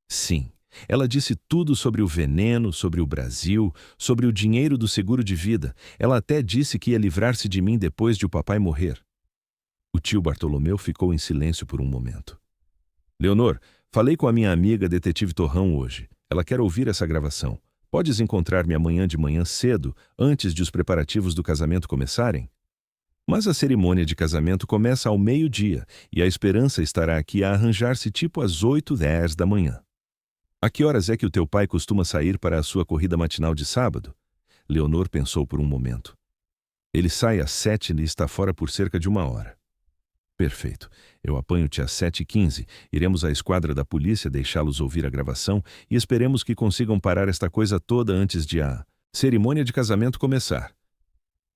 Sim. Ela disse tudo sobre o veneno, sobre o Brasil, sobre o dinheiro do seguro de vida. Ela até disse que ia livrar-se de mim depois de o papai morrer. O tio Bartolomeu ficou em silêncio por um momento. Leonor, falei com a minha amiga detetive Torrão hoje. Ela quer ouvir essa gravação. Podes encontrar-me amanhã de manhã cedo, antes de os preparativos do casamento começarem? Mas a cerimônia de casamento começa ao meio-dia e a Esperança estará aqui a arranjar-se tipo às 8h10 da manhã. A que horas é que o teu pai costuma sair para a sua corrida matinal de sábado? Leonor pensou por um momento. Ele sai às 7 e está fora por cerca de 1 hora. Perfeito. Eu apanho-te às 7h15, iremos à esquadra da polícia deixá-los ouvir a gravação e esperemos que consigam parar esta coisa toda antes de a cerimônia de casamento começar.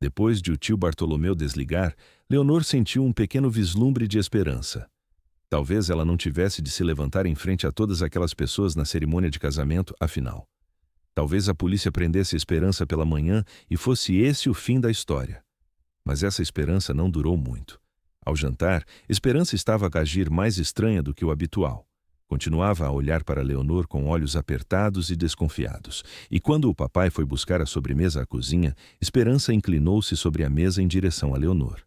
Depois de o tio Bartolomeu desligar, Leonor sentiu um pequeno vislumbre de esperança. Talvez ela não tivesse de se levantar em frente a todas aquelas pessoas na cerimônia de casamento, afinal. Talvez a polícia prendesse Esperança pela manhã e fosse esse o fim da história. Mas essa esperança não durou muito. Ao jantar, Esperança estava a agir mais estranha do que o habitual. Continuava a olhar para Leonor com olhos apertados e desconfiados. E quando o papai foi buscar a sobremesa à cozinha, Esperança inclinou-se sobre a mesa em direção a Leonor.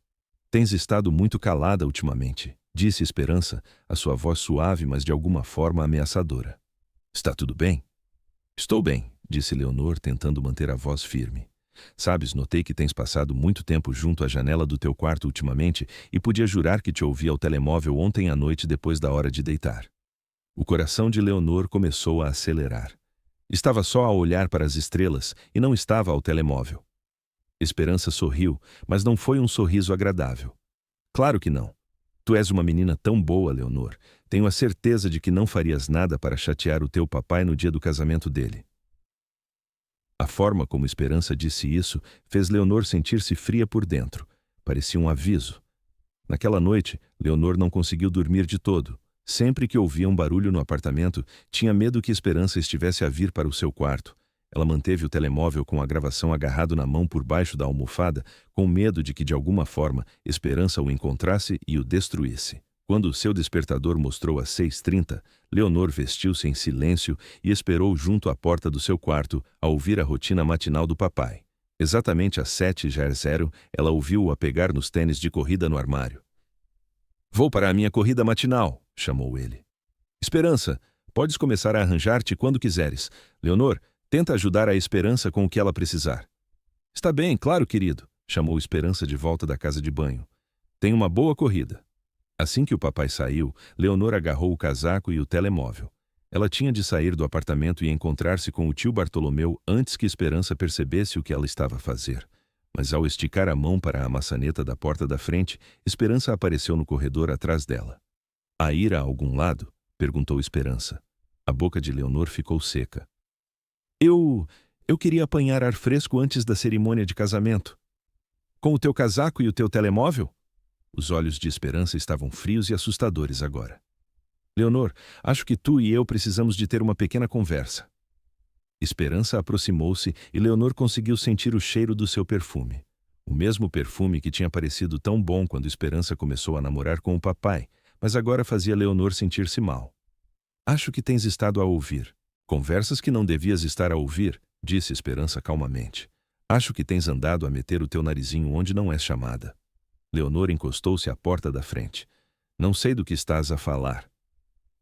Tens estado muito calada ultimamente, disse Esperança, a sua voz suave, mas de alguma forma ameaçadora. Está tudo bem? Estou bem, disse Leonor, tentando manter a voz firme. Sabes, notei que tens passado muito tempo junto à janela do teu quarto ultimamente e podia jurar que te ouvi ao telemóvel ontem à noite depois da hora de deitar. O coração de Leonor começou a acelerar. Estava só a olhar para as estrelas e não estava ao telemóvel. Esperança sorriu, mas não foi um sorriso agradável. Claro que não. Tu és uma menina tão boa, Leonor. Tenho a certeza de que não farias nada para chatear o teu papai no dia do casamento dele. A forma como Esperança disse isso fez Leonor sentir-se fria por dentro. Parecia um aviso. Naquela noite, Leonor não conseguiu dormir de todo. Sempre que ouvia um barulho no apartamento, tinha medo que Esperança estivesse a vir para o seu quarto. Ela manteve o telemóvel com a gravação agarrado na mão por baixo da almofada, com medo de que, de alguma forma, Esperança o encontrasse e o destruísse. Quando o seu despertador mostrou às 6h30, Leonor vestiu-se em silêncio e esperou junto à porta do seu quarto a ouvir a rotina matinal do papai. Exatamente às 7h00, ela ouviu-o a pegar nos tênis de corrida no armário. "Vou para a minha corrida matinal", chamou ele. "Esperança, podes começar a arranjar-te quando quiseres. Leonor, tenta ajudar a Esperança com o que ela precisar." "Está bem, claro, querido", chamou Esperança de volta da casa de banho. "Tenha uma boa corrida." Assim que o papai saiu, Leonor agarrou o casaco e o telemóvel. Ela tinha de sair do apartamento e encontrar-se com o tio Bartolomeu antes que Esperança percebesse o que ela estava a fazer. Mas ao esticar a mão para a maçaneta da porta da frente, Esperança apareceu no corredor atrás dela. "A ir a algum lado?" perguntou Esperança. A boca de Leonor ficou seca. Eu queria apanhar ar fresco antes da cerimônia de casamento." "Com o teu casaco e o teu telemóvel?" Os olhos de Esperança estavam frios e assustadores agora. "Leonor, acho que tu e eu precisamos de ter uma pequena conversa." Esperança aproximou-se e Leonor conseguiu sentir o cheiro do seu perfume. O mesmo perfume que tinha parecido tão bom quando Esperança começou a namorar com o papai, mas agora fazia Leonor sentir-se mal. "Acho que tens estado a ouvir conversas que não devias estar a ouvir", disse Esperança calmamente. "Acho que tens andado a meter o teu narizinho onde não és chamada." Leonor encostou-se à porta da frente. "Não sei do que estás a falar."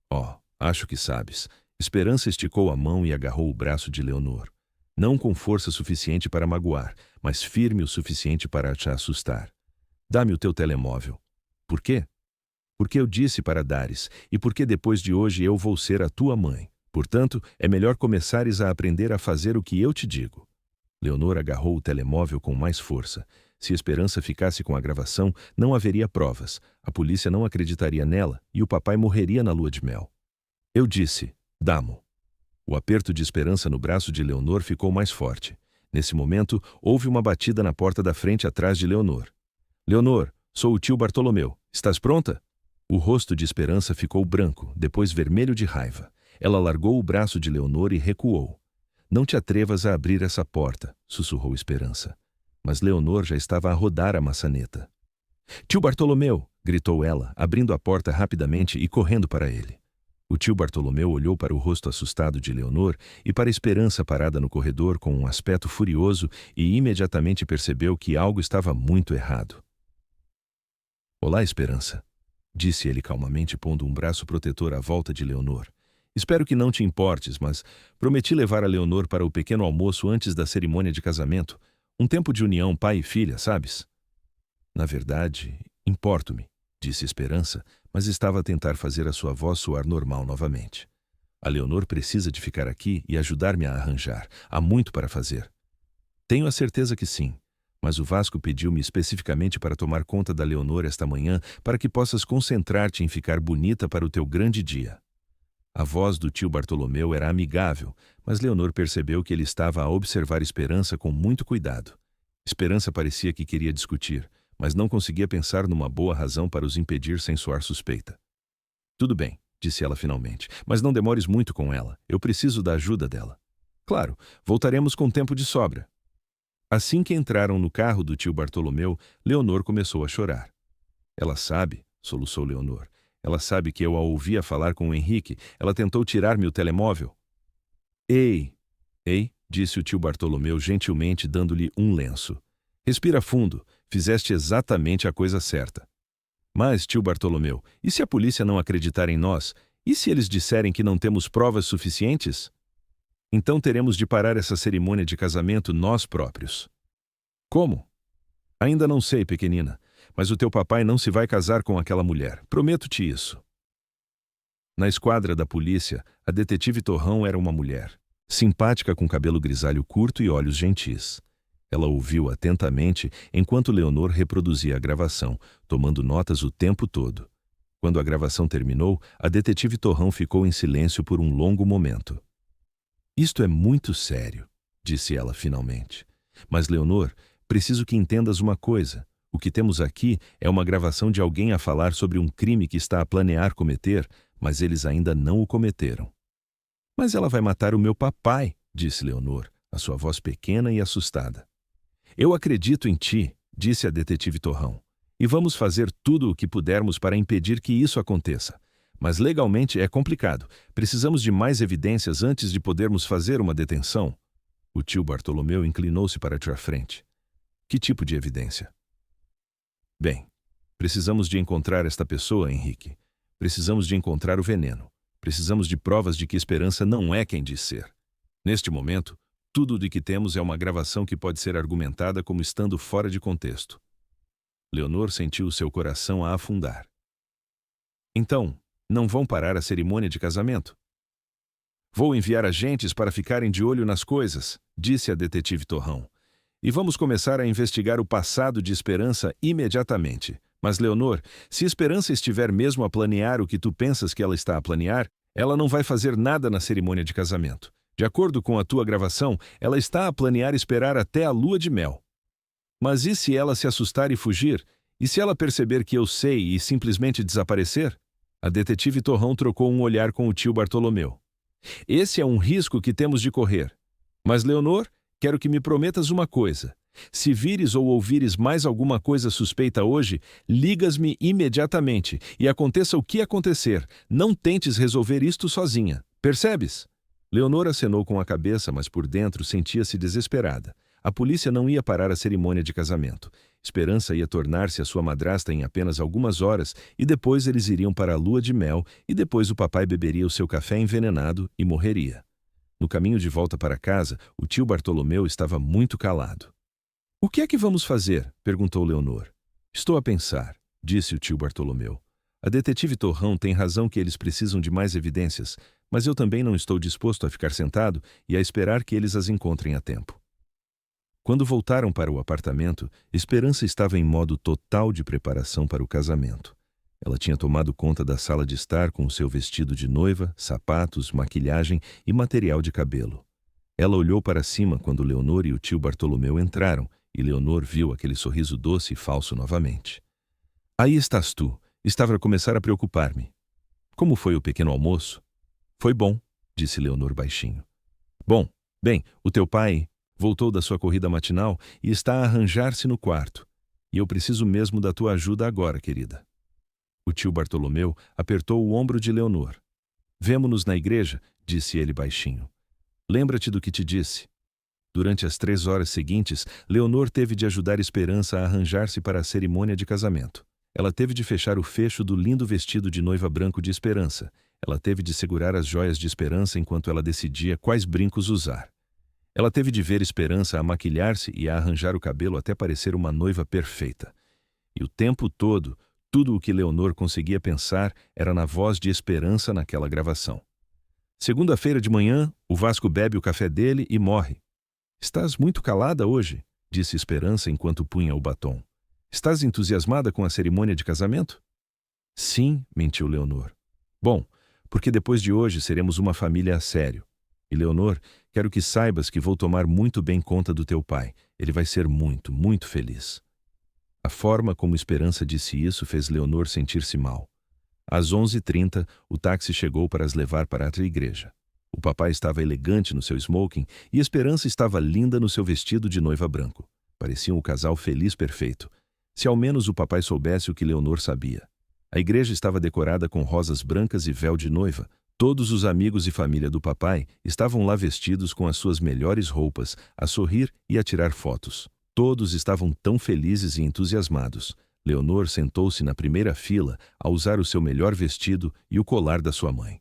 "Oh, acho que sabes." Esperança esticou a mão e agarrou o braço de Leonor. Não com força suficiente para magoar, mas firme o suficiente para te assustar. "Dá-me o teu telemóvel." "Por quê?" "Porque eu disse para dares, e porque depois de hoje eu vou ser a tua mãe. Portanto, é melhor começares a aprender a fazer o que eu te digo." Leonor agarrou o telemóvel com mais força. Se Esperança ficasse com a gravação, não haveria provas, a polícia não acreditaria nela e o papai morreria na lua de mel. "Eu disse, dá-mo." O aperto de Esperança no braço de Leonor ficou mais forte. Nesse momento, houve uma batida na porta da frente atrás de Leonor. "Leonor, sou o tio Bartolomeu. Estás pronta?" O rosto de Esperança ficou branco, depois vermelho de raiva. Ela largou o braço de Leonor e recuou. "Não te atrevas a abrir essa porta", sussurrou Esperança. Mas Leonor já estava a rodar a maçaneta. "Tio Bartolomeu!" gritou ela, abrindo a porta rapidamente e correndo para ele. O tio Bartolomeu olhou para o rosto assustado de Leonor e para Esperança parada no corredor com um aspecto furioso e imediatamente percebeu que algo estava muito errado. "Olá, Esperança", disse ele calmamente, pondo um braço protetor à volta de Leonor. "Espero que não te importes, mas prometi levar a Leonor para o pequeno almoço antes da cerimônia de casamento. Um tempo de união pai e filha, sabes?" "Na verdade, importo-me", disse Esperança, mas estava a tentar fazer a sua voz soar normal novamente. "A Leonor precisa de ficar aqui e ajudar-me a arranjar. Há muito para fazer." "Tenho a certeza que sim, mas o Vasco pediu-me especificamente para tomar conta da Leonor esta manhã para que possas concentrar-te em ficar bonita para o teu grande dia." A voz do tio Bartolomeu era amigável, mas Leonor percebeu que ele estava a observar Esperança com muito cuidado. Esperança parecia que queria discutir, mas não conseguia pensar numa boa razão para os impedir sem soar suspeita. "Tudo bem", disse ela finalmente, "mas não demores muito com ela. Eu preciso da ajuda dela." "Claro, voltaremos com tempo de sobra." Assim que entraram no carro do tio Bartolomeu, Leonor começou a chorar. "Ela sabe", soluçou Leonor. "Ela sabe que eu a ouvia falar com o Henrique. Ela tentou tirar-me o telemóvel." Ei, disse o tio Bartolomeu gentilmente, dando-lhe um lenço. "Respira fundo. Fizeste exatamente a coisa certa." "Mas, tio Bartolomeu, e se a polícia não acreditar em nós? E se eles disserem que não temos provas suficientes?" "Então teremos de parar essa cerimônia de casamento nós próprios." "Como?" "Ainda não sei, pequenina. Mas o teu papai não se vai casar com aquela mulher. Prometo-te isso." Na esquadra da polícia, a detetive Torrão era uma mulher, simpática com cabelo grisalho curto e olhos gentis. Ela ouviu atentamente enquanto Leonor reproduzia a gravação, tomando notas o tempo todo. Quando a gravação terminou, a detetive Torrão ficou em silêncio por um longo momento. "Isto é muito sério", disse ela finalmente. "Mas, Leonor, preciso que entendas uma coisa. O que temos aqui é uma gravação de alguém a falar sobre um crime que está a planear cometer, mas eles ainda não o cometeram." "Mas ela vai matar o meu papai", disse Leonor, a sua voz pequena e assustada. Eu acredito em ti, disse a detetive Torrão, e vamos fazer tudo o que pudermos para impedir que isso aconteça. Mas legalmente é complicado. Precisamos de mais evidências antes de podermos fazer uma detenção. O tio Bartolomeu inclinou-se para a frente. Que tipo de evidência? Bem, precisamos de encontrar esta pessoa, Henrique. Precisamos de encontrar o veneno. Precisamos de provas de que Esperança não é quem diz ser. Neste momento, tudo de que temos é uma gravação que pode ser argumentada como estando fora de contexto. Leonor sentiu seu coração a afundar. Então, não vão parar a cerimônia de casamento? Vou enviar agentes para ficarem de olho nas coisas, disse a detetive Torrão. E vamos começar a investigar o passado de Esperança imediatamente. Mas, Leonor, se Esperança estiver mesmo a planear o que tu pensas que ela está a planear, ela não vai fazer nada na cerimônia de casamento. De acordo com a tua gravação, ela está a planear esperar até a lua de mel. Mas e se ela se assustar e fugir? E se ela perceber que eu sei e simplesmente desaparecer? A detetive Torrão trocou um olhar com o tio Bartolomeu. Esse é um risco que temos de correr. Mas, Leonor, quero que me prometas uma coisa. Se vires ou ouvires mais alguma coisa suspeita hoje, ligas-me imediatamente, e aconteça o que acontecer, não tentes resolver isto sozinha. Percebes? Leonor acenou com a cabeça, mas por dentro sentia-se desesperada. A polícia não ia parar a cerimônia de casamento. Esperança ia tornar-se a sua madrasta em apenas algumas horas, e depois eles iriam para a lua de mel, e depois o papai beberia o seu café envenenado e morreria. No caminho de volta para casa, o tio Bartolomeu estava muito calado. O que é que vamos fazer? Perguntou Leonor. Estou a pensar, disse o tio Bartolomeu. A detetive Torrão tem razão que eles precisam de mais evidências, mas eu também não estou disposto a ficar sentado e a esperar que eles as encontrem a tempo. Quando voltaram para o apartamento, Esperança estava em modo total de preparação para o casamento. Ela tinha tomado conta da sala de estar com o seu vestido de noiva, sapatos, maquilhagem e material de cabelo. Ela olhou para cima quando Leonor e o tio Bartolomeu entraram, e Leonor viu aquele sorriso doce e falso novamente. Aí estás tu. Estava a começar a preocupar-me. Como foi o pequeno almoço? Foi bom, disse Leonor baixinho. Bom, bem, o teu pai voltou da sua corrida matinal e está a arranjar-se no quarto. E eu preciso mesmo da tua ajuda agora, querida. O tio Bartolomeu apertou o ombro de Leonor. Vemo-nos na igreja, disse ele baixinho. Lembra-te do que te disse. Durante as 3 horas seguintes, Leonor teve de ajudar Esperança a arranjar-se para a cerimônia de casamento. Ela teve de fechar o fecho do lindo vestido de noiva branco de Esperança. Ela teve de segurar as joias de Esperança enquanto ela decidia quais brincos usar. Ela teve de ver Esperança a maquilhar-se e a arranjar o cabelo até parecer uma noiva perfeita. E o tempo todo, tudo o que Leonor conseguia pensar era na voz de Esperança naquela gravação. Segunda-feira de manhã, o Vasco bebe o café dele e morre. Estás muito calada hoje, disse Esperança enquanto punha o batom. Estás entusiasmada com a cerimônia de casamento? Sim, mentiu Leonor. Bom, porque depois de hoje seremos uma família a sério. E Leonor, quero que saibas que vou tomar muito bem conta do teu pai. Ele vai ser muito, muito feliz. A forma como Esperança disse isso fez Leonor sentir-se mal. Às 11h30, o táxi chegou para as levar para a igreja. O papai estava elegante no seu smoking e Esperança estava linda no seu vestido de noiva branco. Pareciam o casal feliz perfeito. Se ao menos o papai soubesse o que Leonor sabia. A igreja estava decorada com rosas brancas e véu de noiva. Todos os amigos e família do papai estavam lá vestidos com as suas melhores roupas, a sorrir e a tirar fotos. Todos estavam tão felizes e entusiasmados. Leonor sentou-se na primeira fila a usar o seu melhor vestido e o colar da sua mãe.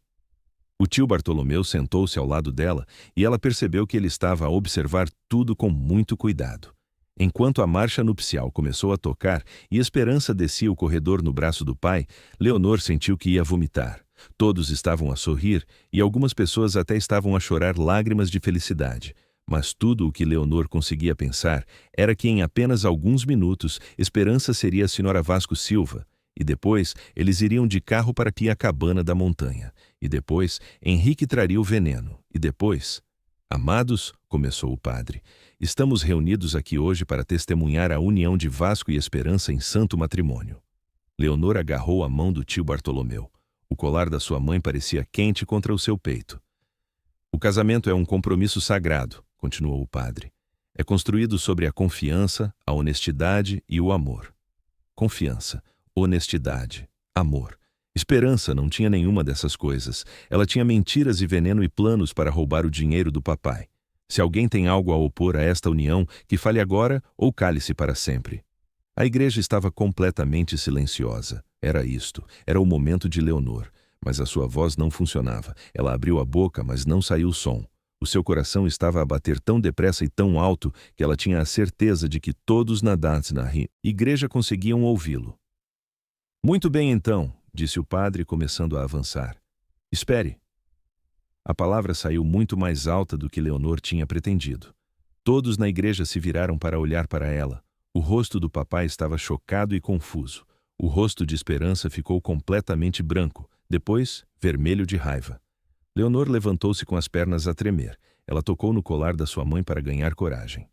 O tio Bartolomeu sentou-se ao lado dela e ela percebeu que ele estava a observar tudo com muito cuidado. Enquanto a marcha nupcial começou a tocar e Esperança descia o corredor no braço do pai, Leonor sentiu que ia vomitar. Todos estavam a sorrir e algumas pessoas até estavam a chorar lágrimas de felicidade. Mas tudo o que Leonor conseguia pensar era que em apenas alguns minutos Esperança seria a senhora Vasco Silva, e depois eles iriam de carro para a cabana da montanha, e depois Henrique traria o veneno, e depois... Amados, começou o padre, estamos reunidos aqui hoje para testemunhar a união de Vasco e Esperança em santo matrimônio. Leonor agarrou a mão do tio Bartolomeu. O colar da sua mãe parecia quente contra o seu peito. O casamento é um compromisso sagrado, continuou o padre. É construído sobre a confiança, a honestidade e o amor. Confiança, honestidade, amor. Esperança não tinha nenhuma dessas coisas. Ela tinha mentiras e veneno e planos para roubar o dinheiro do papai. Se alguém tem algo a opor a esta união, que fale agora ou cale-se para sempre. A igreja estava completamente silenciosa. Era isto. Era o momento de Leonor. Mas a sua voz não funcionava. Ela abriu a boca, mas não saiu som. O seu coração estava a bater tão depressa e tão alto que ela tinha a certeza de que todos na igreja conseguiam ouvi-lo. Muito bem então, disse o padre começando a avançar. Espere. A palavra saiu muito mais alta do que Leonor tinha pretendido. Todos na igreja se viraram para olhar para ela. O rosto do papai estava chocado e confuso. O rosto de Esperança ficou completamente branco, depois vermelho de raiva. Leonor levantou-se com as pernas a tremer. Ela tocou no colar da sua mãe para ganhar coragem.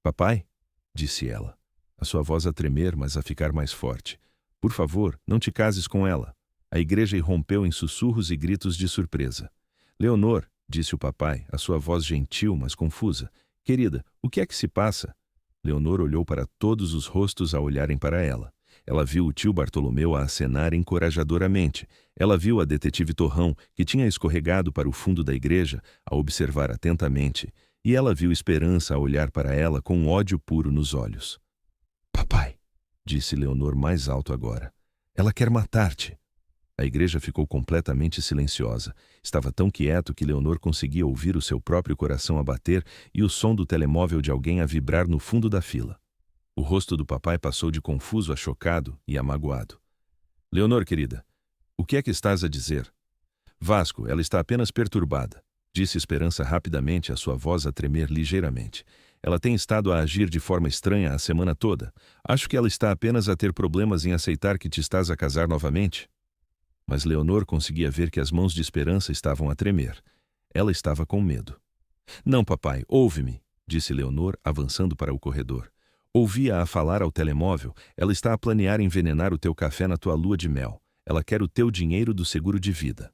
Papai, disse ela, a sua voz a tremer, mas a ficar mais forte. Por favor, não te cases com ela. A igreja irrompeu em sussurros e gritos de surpresa. Leonor, disse o papai, a sua voz gentil, mas confusa. Querida, o que é que se passa? Leonor olhou para todos os rostos a olharem para ela. Ela viu o tio Bartolomeu a acenar encorajadoramente. Ela viu a detetive Torrão, que tinha escorregado para o fundo da igreja, a observar atentamente. E ela viu Esperança a olhar para ela com ódio puro nos olhos. Papai, disse Leonor mais alto agora. Ela quer matar-te. A igreja ficou completamente silenciosa. Estava tão quieto que Leonor conseguia ouvir o seu próprio coração a bater e o som do telemóvel de alguém a vibrar no fundo da fila. O rosto do papai passou de confuso a chocado e amagoado. Leonor, querida, o que é que estás a dizer? Vasco, ela está apenas perturbada, disse Esperança rapidamente, a sua voz a tremer ligeiramente. Ela tem estado a agir de forma estranha a semana toda. Acho que ela está apenas a ter problemas em aceitar que te estás a casar novamente. Mas Leonor conseguia ver que as mãos de Esperança estavam a tremer. Ela estava com medo. Não, papai, ouve-me, disse Leonor, avançando para o corredor. Ouvia-a falar ao telemóvel. Ela está a planear envenenar o teu café na tua lua de mel. Ela quer o teu dinheiro do seguro de vida.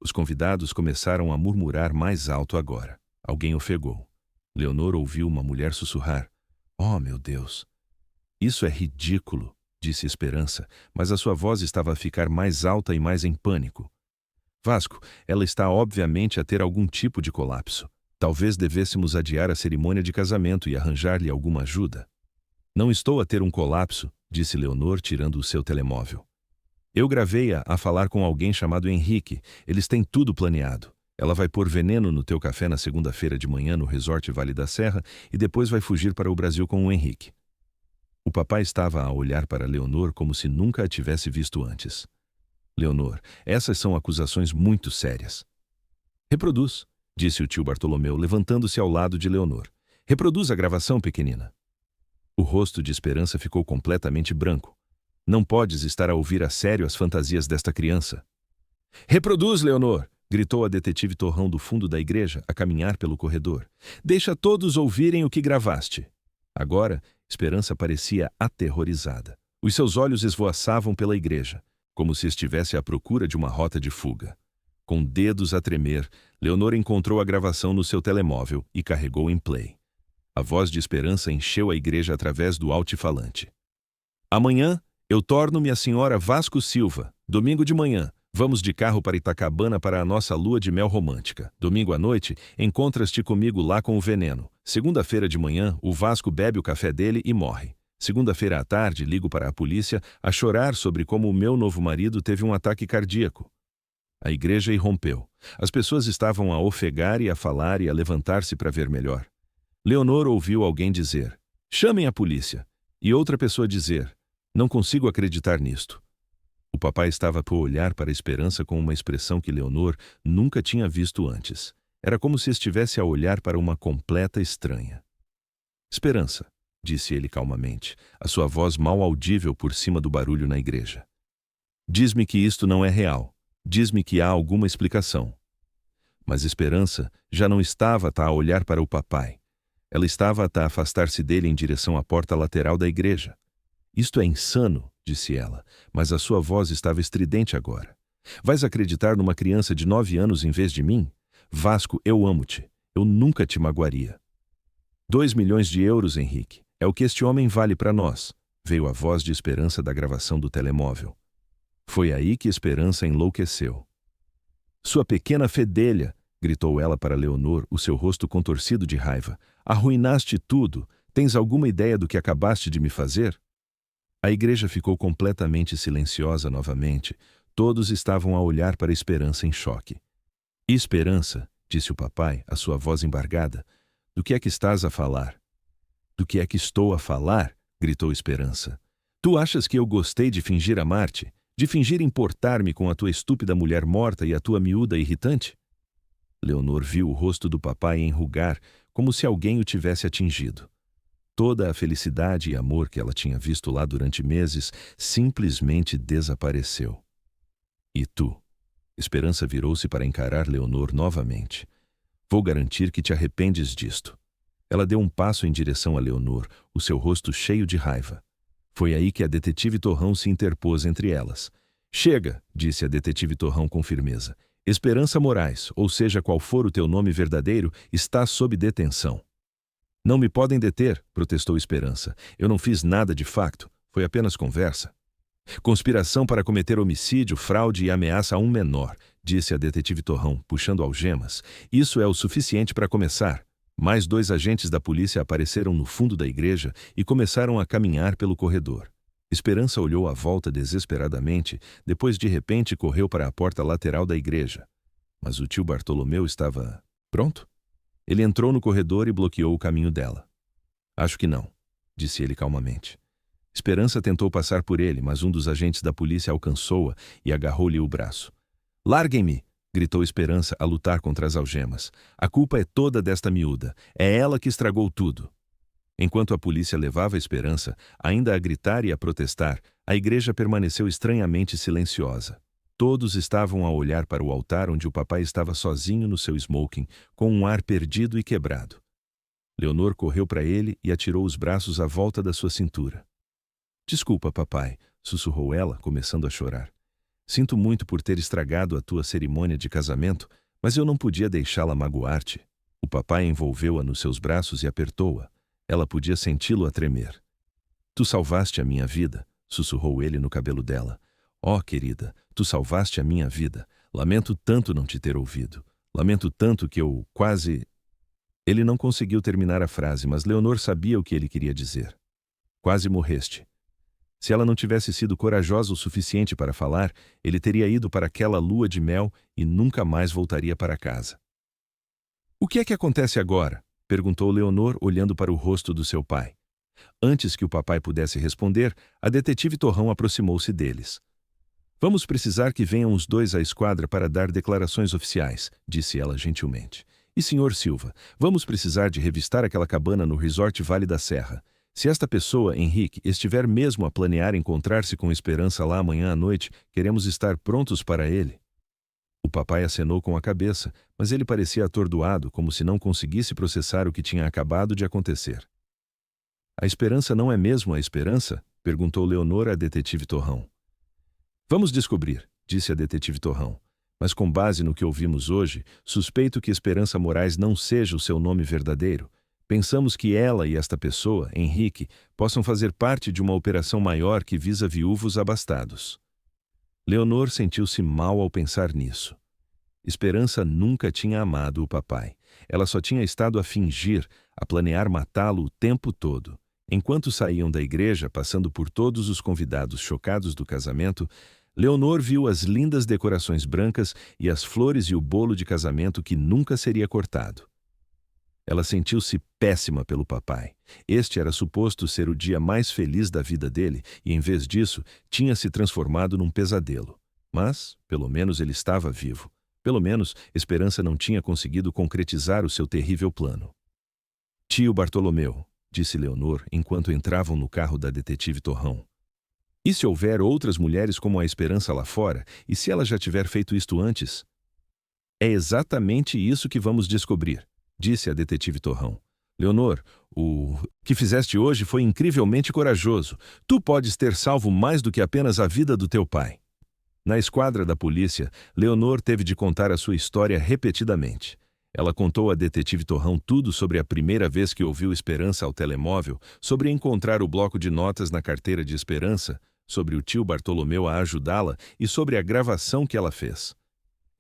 Os convidados começaram a murmurar mais alto agora. Alguém ofegou. Leonor ouviu uma mulher sussurrar. Oh, meu Deus! Isso é ridículo, disse Esperança, mas a sua voz estava a ficar mais alta e mais em pânico. Vasco, ela está obviamente a ter algum tipo de colapso. Talvez devêssemos adiar a cerimônia de casamento e arranjar-lhe alguma ajuda. Não estou a ter um colapso, disse Leonor, tirando o seu telemóvel. Eu gravei-a a falar com alguém chamado Henrique. Eles têm tudo planeado. Ela vai pôr veneno no teu café na segunda-feira de manhã no Resort Vale da Serra e depois vai fugir para o Brasil com o Henrique. O papai estava a olhar para Leonor como se nunca a tivesse visto antes. Leonor, essas são acusações muito sérias. Reproduz, disse o tio Bartolomeu, levantando-se ao lado de Leonor. Reproduz a gravação, pequenina. O rosto de Esperança ficou completamente branco. Não podes estar a ouvir a sério as fantasias desta criança. Reproduz, Leonor! Gritou a detetive Torrão do fundo da igreja, a caminhar pelo corredor. Deixa todos ouvirem o que gravaste. Agora, Esperança parecia aterrorizada. Os seus olhos esvoaçavam pela igreja, como se estivesse à procura de uma rota de fuga. Com dedos a tremer, Leonor encontrou a gravação no seu telemóvel e carregou em play. A voz de Esperança encheu a igreja através do altifalante. Amanhã, eu torno-me a senhora Vasco Silva. Domingo de manhã, vamos de carro para Itacabana para a nossa lua de mel romântica. Domingo à noite, encontras-te comigo lá com o veneno. Segunda-feira de manhã, o Vasco bebe o café dele e morre. Segunda-feira à tarde, ligo para a polícia a chorar sobre como o meu novo marido teve um ataque cardíaco. A igreja irrompeu. As pessoas estavam a ofegar e a falar e a levantar-se para ver melhor. Leonor ouviu alguém dizer, chamem a polícia. E outra pessoa dizer, não consigo acreditar nisto. O papai estava a olhar para a Esperança com uma expressão que Leonor nunca tinha visto antes. Era como se estivesse a olhar para uma completa estranha. Esperança, disse ele calmamente, a sua voz mal audível por cima do barulho na igreja. Diz-me que isto não é real. Diz-me que há alguma explicação. Mas Esperança já não estava a olhar para o papai. Ela estava a afastar-se dele em direção à porta lateral da igreja. Isto é insano, disse ela, mas a sua voz estava estridente agora. Vais acreditar numa criança de 9 anos em vez de mim? Vasco, eu amo-te. Eu nunca te magoaria. 2 milhões de euros, Henrique. É o que este homem vale para nós, veio a voz de Esperança da gravação do telemóvel. Foi aí que Esperança enlouqueceu. Sua pequena fedelha, gritou ela para Leonor, o seu rosto contorcido de raiva. Arruinaste tudo. Tens alguma ideia do que acabaste de me fazer? A igreja ficou completamente silenciosa novamente. Todos estavam a olhar para Esperança em choque. Esperança, disse o papai, a sua voz embargada, do que é que estás a falar? Do que é que estou a falar? Gritou Esperança. Tu achas que eu gostei de fingir amar-te? De fingir importar-me com a tua estúpida mulher morta e a tua miúda irritante? Leonor viu o rosto do papai enrugar, como se alguém o tivesse atingido. Toda a felicidade e amor que ela tinha visto lá durante meses simplesmente desapareceu. E tu? Esperança virou-se para encarar Leonor novamente. Vou garantir que te arrependes disto. Ela deu um passo em direção a Leonor, o seu rosto cheio de raiva. Foi aí que a detetive Torrão se interpôs entre elas. Chega, disse a detetive Torrão com firmeza. Esperança Moraes, ou seja qual for o teu nome verdadeiro, está sob detenção. Não me podem deter, protestou Esperança. Eu não fiz nada de facto, foi apenas conversa. Conspiração para cometer homicídio, fraude e ameaça a um menor, disse a detetive Torrão, puxando algemas. Isso é o suficiente para começar. Mais 2 agentes da polícia apareceram no fundo da igreja e começaram a caminhar pelo corredor. Esperança olhou à volta desesperadamente, depois de repente correu para a porta lateral da igreja. Mas o tio Bartolomeu estava pronto? Ele entrou no corredor e bloqueou o caminho dela. Acho que não, disse ele calmamente. Esperança tentou passar por ele, mas um dos agentes da polícia alcançou-a e agarrou-lhe o braço. Larguem-me! Gritou Esperança a lutar contra as algemas. A culpa é toda desta miúda. É ela que estragou tudo. Enquanto a polícia levava Esperança, ainda a gritar e a protestar, a igreja permaneceu estranhamente silenciosa. Todos estavam a olhar para o altar onde o papai estava sozinho no seu smoking, com um ar perdido e quebrado. Leonor correu para ele e atirou os braços à volta da sua cintura. Desculpa, papai, sussurrou ela, começando a chorar. Sinto muito por ter estragado a tua cerimônia de casamento, mas eu não podia deixá-la magoar-te. O papai envolveu-a nos seus braços e apertou-a. Ela podia senti-lo a tremer. Tu salvaste a minha vida, sussurrou ele no cabelo dela. Oh, querida, tu salvaste a minha vida. Lamento tanto não te ter ouvido. Lamento tanto que eu quase... Ele não conseguiu terminar a frase, mas Leonor sabia o que ele queria dizer. Quase morreste. Se ela não tivesse sido corajosa o suficiente para falar, ele teria ido para aquela lua de mel e nunca mais voltaria para casa. O que é que acontece agora? Perguntou Leonor, olhando para o rosto do seu pai. Antes que o papai pudesse responder, a detetive Torrão aproximou-se deles. Vamos precisar que venham os 2 à esquadra para dar declarações oficiais, disse ela gentilmente. E senhor Silva, vamos precisar de revistar aquela cabana no Resort Vale da Serra. Se esta pessoa, Henrique, estiver mesmo a planear encontrar-se com Esperança lá amanhã à noite, queremos estar prontos para ele. O papai acenou com a cabeça, mas ele parecia atordoado, como se não conseguisse processar o que tinha acabado de acontecer. A Esperança não é mesmo a Esperança? Perguntou Leonor à detetive Torrão. Vamos descobrir, disse a detetive Torrão. Mas com base no que ouvimos hoje, suspeito que Esperança Moraes não seja o seu nome verdadeiro. Pensamos que ela e esta pessoa, Henrique, possam fazer parte de uma operação maior que visa viúvos abastados. Leonor sentiu-se mal ao pensar nisso. Esperança nunca tinha amado o papai. Ela só tinha estado a fingir, a planear matá-lo o tempo todo. Enquanto saíam da igreja, passando por todos os convidados chocados do casamento, Leonor viu as lindas decorações brancas e as flores e o bolo de casamento que nunca seria cortado. Ela sentiu-se péssima pelo papai. Este era suposto ser o dia mais feliz da vida dele e, em vez disso, tinha se transformado num pesadelo. Mas, pelo menos, ele estava vivo. Pelo menos, Esperança não tinha conseguido concretizar o seu terrível plano. Tio Bartolomeu, disse Leonor enquanto entravam no carro da detetive Torrão. E se houver outras mulheres como a Esperança lá fora, e se ela já tiver feito isto antes? É exatamente isso que vamos descobrir, disse a detetive Torrão. Leonor, o que fizeste hoje foi incrivelmente corajoso. Tu podes ter salvo mais do que apenas a vida do teu pai. Na esquadra da polícia, Leonor teve de contar a sua história repetidamente. Ela contou a detetive Torrão tudo sobre a primeira vez que ouviu Esperança ao telemóvel, sobre encontrar o bloco de notas na carteira de Esperança, sobre o tio Bartolomeu a ajudá-la e sobre a gravação que ela fez.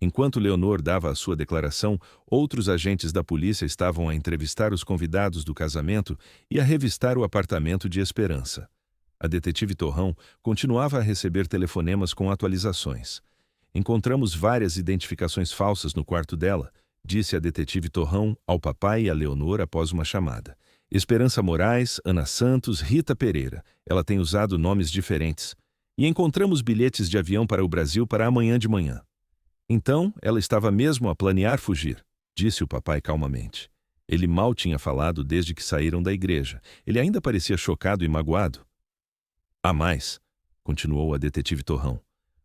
Enquanto Leonor dava a sua declaração, outros agentes da polícia estavam a entrevistar os convidados do casamento e a revistar o apartamento de Esperança. A detetive Torrão continuava a receber telefonemas com atualizações. Encontramos várias identificações falsas no quarto dela, disse a detetive Torrão ao papai e a Leonor após uma chamada. Esperança Moraes, Ana Santos, Rita Pereira. Ela tem usado nomes diferentes. E encontramos bilhetes de avião para o Brasil para amanhã de manhã. Então, ela estava mesmo a planear fugir, disse o papai calmamente. Ele mal tinha falado desde que saíram da igreja. Ele ainda parecia chocado e magoado. Há mais, continuou a detetive Torrão.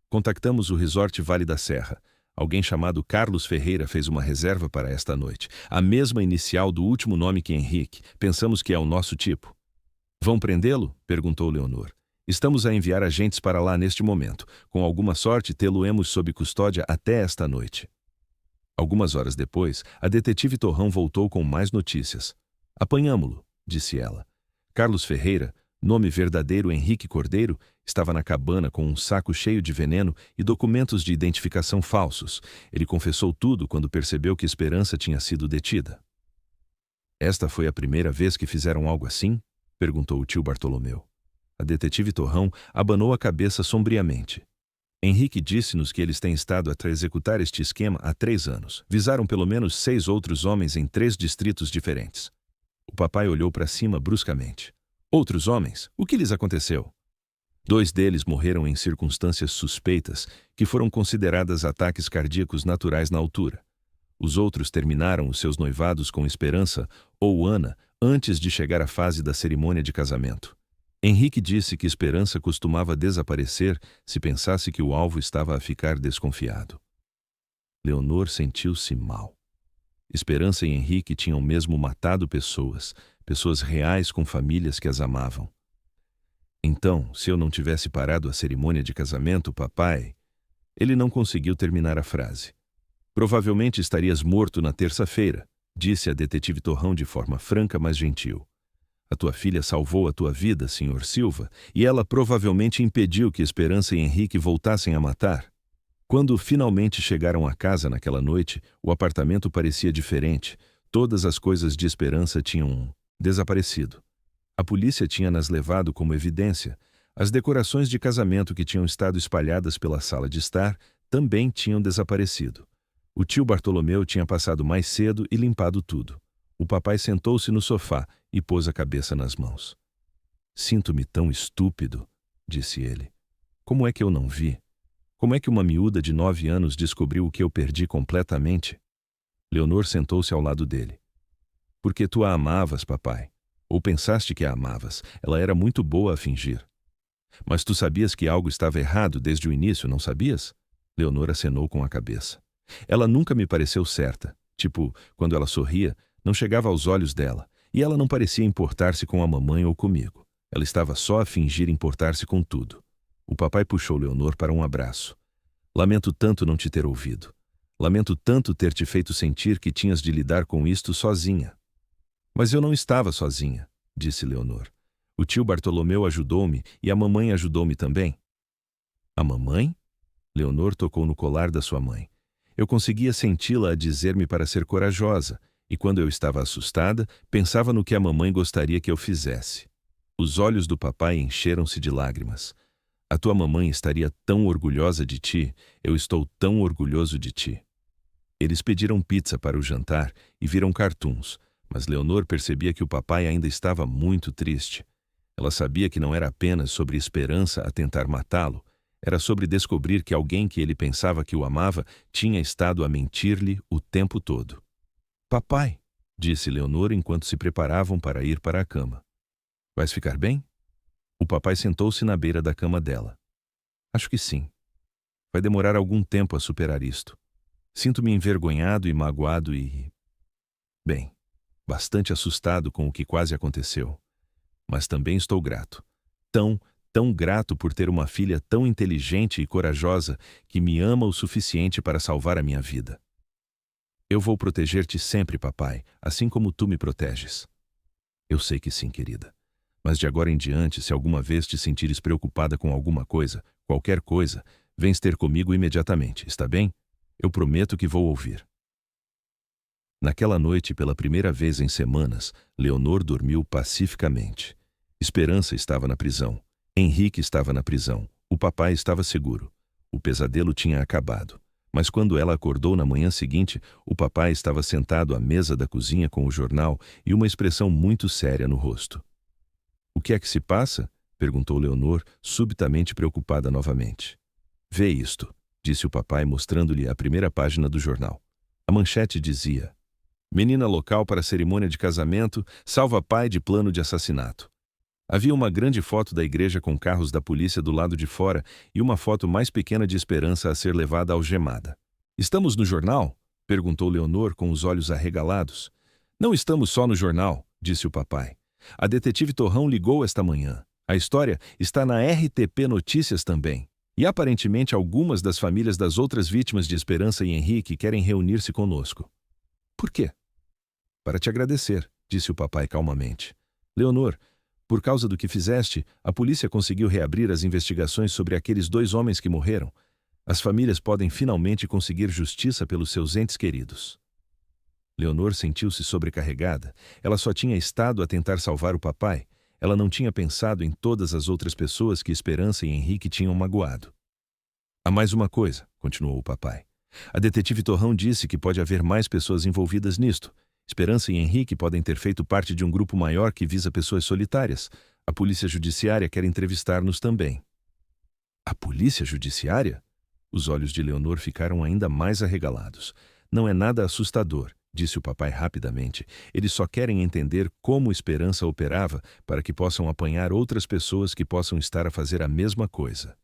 Contactamos o resort Vale da Serra. Alguém chamado Carlos Ferreira fez uma reserva para esta noite. A mesma inicial do último nome que Henrique. Pensamos que é o nosso tipo. Vão prendê-lo? Perguntou Leonor. Estamos a enviar agentes para lá neste momento. Com alguma sorte, tê-lo-emos sob custódia até esta noite. Algumas horas depois, a detetive Torrão voltou com mais notícias. Apanhamo-lo, disse ela. Carlos Ferreira, nome verdadeiro Henrique Cordeiro, estava na cabana com um saco cheio de veneno e documentos de identificação falsos. Ele confessou tudo quando percebeu que Esperança tinha sido detida. Esta foi a primeira vez que fizeram algo assim? Perguntou o tio Bartolomeu. A detetive Torrão abanou a cabeça sombriamente. Henrique disse-nos que eles têm estado a executar este esquema há 3 anos. Visaram pelo menos 6 outros homens em 3 distritos diferentes. O papai olhou para cima bruscamente. Outros homens? O que lhes aconteceu? 2 deles morreram em circunstâncias suspeitas, que foram consideradas ataques cardíacos naturais na altura. Os outros terminaram os seus noivados com Esperança ou Ana antes de chegar à fase da cerimônia de casamento. Henrique disse que Esperança costumava desaparecer se pensasse que o alvo estava a ficar desconfiado. Leonor sentiu-se mal. Esperança e Henrique tinham mesmo matado pessoas reais com famílias que as amavam. Então, se eu não tivesse parado a cerimônia de casamento, papai... Ele não conseguiu terminar a frase. Provavelmente estarias morto na terça-feira, disse a detetive Torrão de forma franca, mas gentil. A tua filha salvou a tua vida, Sr. Silva, e ela provavelmente impediu que Esperança e Henrique voltassem a matar. Quando finalmente chegaram à casa naquela noite, o apartamento parecia diferente. Todas as coisas de Esperança tinham desaparecido. A polícia tinha-nas levado como evidência. As decorações de casamento que tinham estado espalhadas pela sala de estar também tinham desaparecido. O tio Bartolomeu tinha passado mais cedo e limpado tudo. O papai sentou-se no sofá e pôs a cabeça nas mãos. Sinto-me tão estúpido, disse ele. Como é que eu não vi? Como é que uma miúda de 9 anos descobriu o que eu perdi completamente? Leonor sentou-se ao lado dele. Porque tu a amavas, papai. Ou pensaste que a amavas. Ela era muito boa a fingir. Mas tu sabias que algo estava errado desde o início, não sabias? Leonor acenou com a cabeça. Ela nunca me pareceu certa. Tipo, quando ela sorria, não chegava aos olhos dela, e ela não parecia importar-se com a mamãe ou comigo. Ela estava só a fingir importar-se com tudo. O papai puxou Leonor para um abraço. Lamento tanto não te ter ouvido. Lamento tanto ter te feito sentir que tinhas de lidar com isto sozinha. Mas eu não estava sozinha, disse Leonor. O tio Bartolomeu ajudou-me e a mamãe ajudou-me também. A mamãe? Leonor tocou no colar da sua mãe. Eu conseguia senti-la a dizer-me para ser corajosa, e quando eu estava assustada, pensava no que a mamãe gostaria que eu fizesse. Os olhos do papai encheram-se de lágrimas. A tua mamãe estaria tão orgulhosa de ti, eu estou tão orgulhoso de ti. Eles pediram pizza para o jantar e viram cartoons, mas Leonor percebia que o papai ainda estava muito triste. Ela sabia que não era apenas sobre Esperança a tentar matá-lo, era sobre descobrir que alguém que ele pensava que o amava tinha estado a mentir-lhe o tempo todo. Papai, disse Leonor enquanto se preparavam para ir para a cama. Vais ficar bem? O papai sentou-se na beira da cama dela. Acho que sim. Vai demorar algum tempo a superar isto. Sinto-me envergonhado e magoado e... bem, bastante assustado com o que quase aconteceu. Mas também estou grato. Tão grato por ter uma filha tão inteligente e corajosa que me ama o suficiente para salvar a minha vida. Eu vou proteger-te sempre, papai, assim como tu me proteges. Eu sei que sim, querida. Mas de agora em diante, se alguma vez te sentires preocupada com alguma coisa, qualquer coisa, vens ter comigo imediatamente, está bem? Eu prometo que vou ouvir. Naquela noite, pela primeira vez em semanas, Leonor dormiu pacificamente. Esperança estava na prisão. Henrique estava na prisão. O papai estava seguro. O pesadelo tinha acabado. Mas quando ela acordou na manhã seguinte, o papai estava sentado à mesa da cozinha com o jornal e uma expressão muito séria no rosto. "O que é que se passa?" perguntou Leonor, subitamente preocupada novamente. "Vê isto", disse o papai, mostrando-lhe a primeira página do jornal. A manchete dizia: "Menina local para cerimônia de casamento salva pai de plano de assassinato." Havia uma grande foto da igreja com carros da polícia do lado de fora e uma foto mais pequena de Esperança a ser levada algemada. "Estamos no jornal?" perguntou Leonor com os olhos arregalados. "Não estamos só no jornal", disse o papai. "A detetive Torrão ligou esta manhã. A história está na RTP Notícias também. E aparentemente algumas das famílias das outras vítimas de Esperança e Henrique querem reunir-se conosco." "Por quê?" "Para te agradecer", disse o papai calmamente. "Leonor, por causa do que fizeste, a polícia conseguiu reabrir as investigações sobre aqueles 2 homens que morreram. As famílias podem finalmente conseguir justiça pelos seus entes queridos." Leonor sentiu-se sobrecarregada. Ela só tinha estado a tentar salvar o papai. Ela não tinha pensado em todas as outras pessoas que Esperança e Henrique tinham magoado. "Há mais uma coisa", continuou o papai. "A detetive Torrão disse que pode haver mais pessoas envolvidas nisto. Esperança e Henrique podem ter feito parte de um grupo maior que visa pessoas solitárias. A polícia judiciária quer entrevistar-nos também." "A polícia judiciária?" Os olhos de Leonor ficaram ainda mais arregalados. "Não é nada assustador", disse o papai rapidamente. "Eles só querem entender como Esperança operava para que possam apanhar outras pessoas que possam estar a fazer a mesma coisa."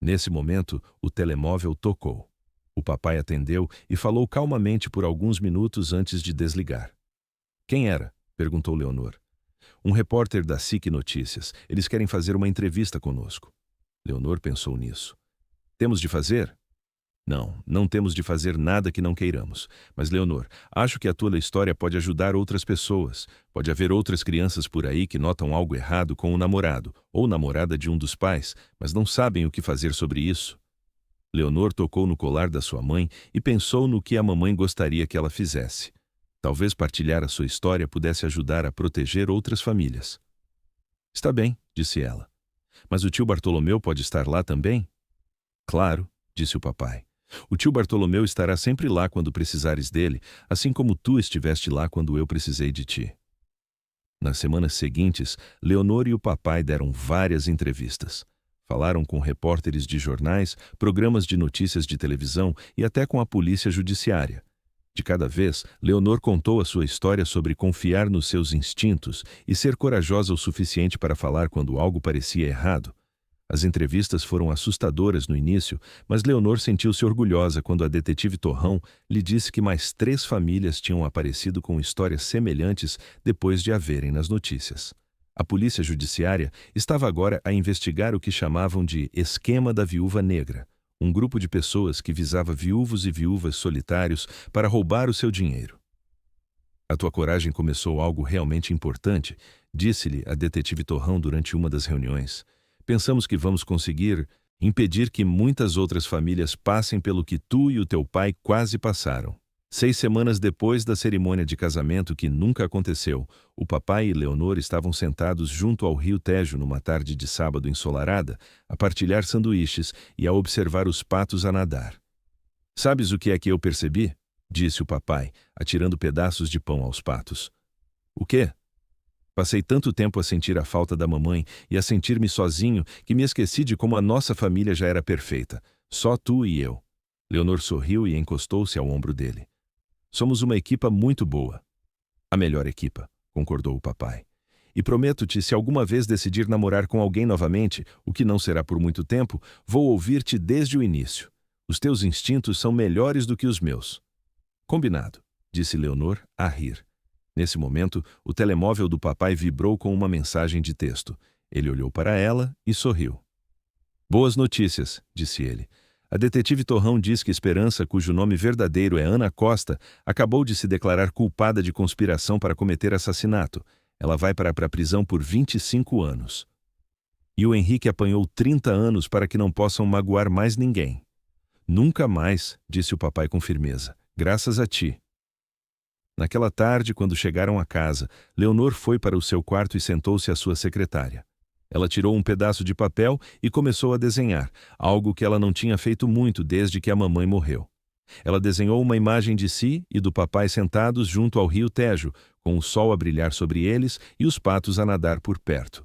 Nesse momento, o telemóvel tocou. O papai atendeu e falou calmamente por alguns minutos antes de desligar. "Quem era?" perguntou Leonor. "Um repórter da SIC Notícias. Eles querem fazer uma entrevista conosco." Leonor pensou nisso. "Temos de fazer?" "Não, não temos de fazer nada que não queiramos. Mas, Leonor, acho que a tua história pode ajudar outras pessoas. Pode haver outras crianças por aí que notam algo errado com o namorado ou namorada de um dos pais, mas não sabem o que fazer sobre isso." Leonor tocou no colar da sua mãe e pensou no que a mamãe gostaria que ela fizesse. Talvez partilhar a sua história pudesse ajudar a proteger outras famílias. "Está bem", disse ela. "Mas o tio Bartolomeu pode estar lá também?" "Claro", disse o papai. "O tio Bartolomeu estará sempre lá quando precisares dele, assim como tu estiveste lá quando eu precisei de ti." Nas semanas seguintes, Leonor e o papai deram várias entrevistas. Falaram com repórteres de jornais, programas de notícias de televisão e até com a polícia judiciária. De cada vez, Leonor contou a sua história sobre confiar nos seus instintos e ser corajosa o suficiente para falar quando algo parecia errado. As entrevistas foram assustadoras no início, mas Leonor sentiu-se orgulhosa quando a detetive Torrão lhe disse que mais 3 famílias tinham aparecido com histórias semelhantes depois de a verem nas notícias. A polícia judiciária estava agora a investigar o que chamavam de Esquema da Viúva Negra, um grupo de pessoas que visava viúvos e viúvas solitários para roubar o seu dinheiro. "A tua coragem começou algo realmente importante", disse-lhe a detetive Torrão durante uma das reuniões. "Pensamos que vamos conseguir impedir que muitas outras famílias passem pelo que tu e o teu pai quase passaram." 6 semanas depois da cerimônia de casamento que nunca aconteceu, o papai e Leonor estavam sentados junto ao rio Tejo numa tarde de sábado ensolarada, a partilhar sanduíches e a observar os patos a nadar. "Sabes o que é que eu percebi?" disse o papai, atirando pedaços de pão aos patos. "O quê?" "Passei tanto tempo a sentir a falta da mamãe e a sentir-me sozinho que me esqueci de como a nossa família já era perfeita. Só tu e eu." Leonor sorriu e encostou-se ao ombro dele. "Somos uma equipa muito boa." "A melhor equipa", concordou o papai. "E prometo-te, se alguma vez decidir namorar com alguém novamente, o que não será por muito tempo, vou ouvir-te desde o início. Os teus instintos são melhores do que os meus." "Combinado", disse Leonor, a rir. Nesse momento, o telemóvel do papai vibrou com uma mensagem de texto. Ele olhou para ela e sorriu. "Boas notícias", disse ele. A detetive Torrão diz que Esperança, cujo nome verdadeiro é Ana Costa, acabou de se declarar culpada de conspiração para cometer assassinato. Ela vai para a prisão por 25 anos. E o Henrique apanhou 30 anos para que não possam magoar mais ninguém. Nunca mais, disse o papai com firmeza, graças a ti. Naquela tarde, quando chegaram à casa, Leonor foi para o seu quarto e sentou-se à sua secretária. Ela tirou um pedaço de papel e começou a desenhar, algo que ela não tinha feito muito desde que a mamãe morreu. Ela desenhou uma imagem de si e do papai sentados junto ao rio Tejo, com o sol a brilhar sobre eles e os patos a nadar por perto.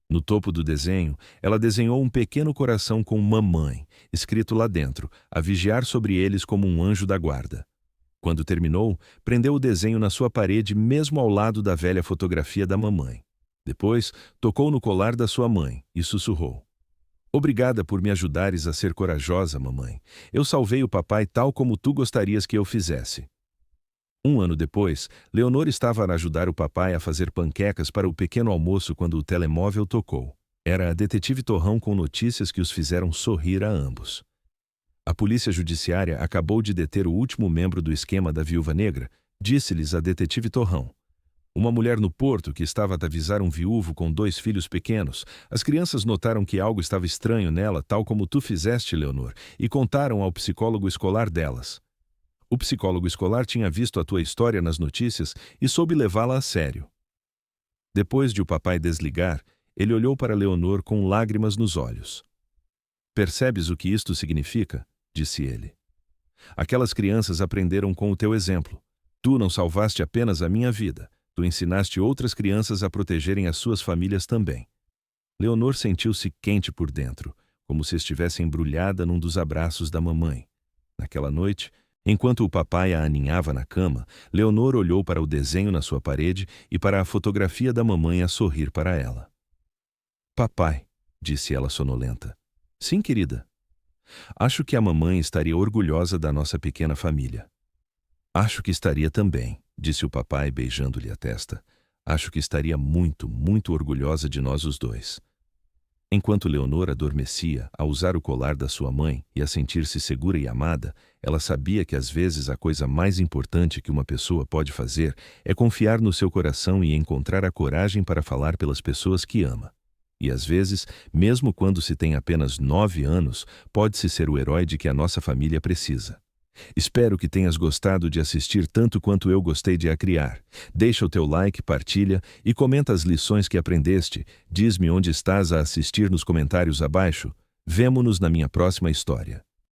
No topo do desenho, ela desenhou um pequeno coração com mamãe, escrito lá dentro, a vigiar sobre eles como um anjo da guarda. Quando terminou, prendeu o desenho na sua parede mesmo ao lado da velha fotografia da mamãe. Depois, tocou no colar da sua mãe e sussurrou. Obrigada por me ajudares a ser corajosa, mamãe. Eu salvei o papai tal como tu gostarias que eu fizesse. Um ano depois, Leonor estava a ajudar o papai a fazer panquecas para o pequeno almoço quando o telemóvel tocou. Era a detetive Torrão com notícias que os fizeram sorrir a ambos. A polícia judiciária acabou de deter o último membro do esquema da Viúva Negra, disse-lhes a detetive Torrão. Uma mulher no porto que estava a avisar um viúvo com 2 filhos pequenos. As crianças notaram que algo estava estranho nela, tal como tu fizeste, Leonor, e contaram ao psicólogo escolar delas. O psicólogo escolar tinha visto a tua história nas notícias e soube levá-la a sério. Depois de o papai desligar, ele olhou para Leonor com lágrimas nos olhos. Percebes o que isto significa? Disse ele. Aquelas crianças aprenderam com o teu exemplo. Tu não salvaste apenas a minha vida. Tu ensinaste outras crianças a protegerem as suas famílias também. Leonor sentiu-se quente por dentro, como se estivesse embrulhada num dos abraços da mamãe. Naquela noite, enquanto o papai a aninhava na cama, Leonor olhou para o desenho na sua parede e para a fotografia da mamãe a sorrir para ela. Papai, disse ela sonolenta. Sim, querida. Acho que a mamãe estaria orgulhosa da nossa pequena família. Acho que estaria também, disse o papai beijando-lhe a testa. Acho que estaria muito, muito orgulhosa de nós os dois. Enquanto Leonor adormecia, a usar o colar da sua mãe e a sentir-se segura e amada, ela sabia que às vezes a coisa mais importante que uma pessoa pode fazer é confiar no seu coração e encontrar a coragem para falar pelas pessoas que ama. E às vezes, mesmo quando se tem apenas 9 anos, pode-se ser o herói de que a nossa família precisa. Espero que tenhas gostado de assistir tanto quanto eu gostei de a criar. Deixa o teu like, partilha e comenta as lições que aprendeste. Diz-me onde estás a assistir nos comentários abaixo. Vemo-nos na minha próxima história.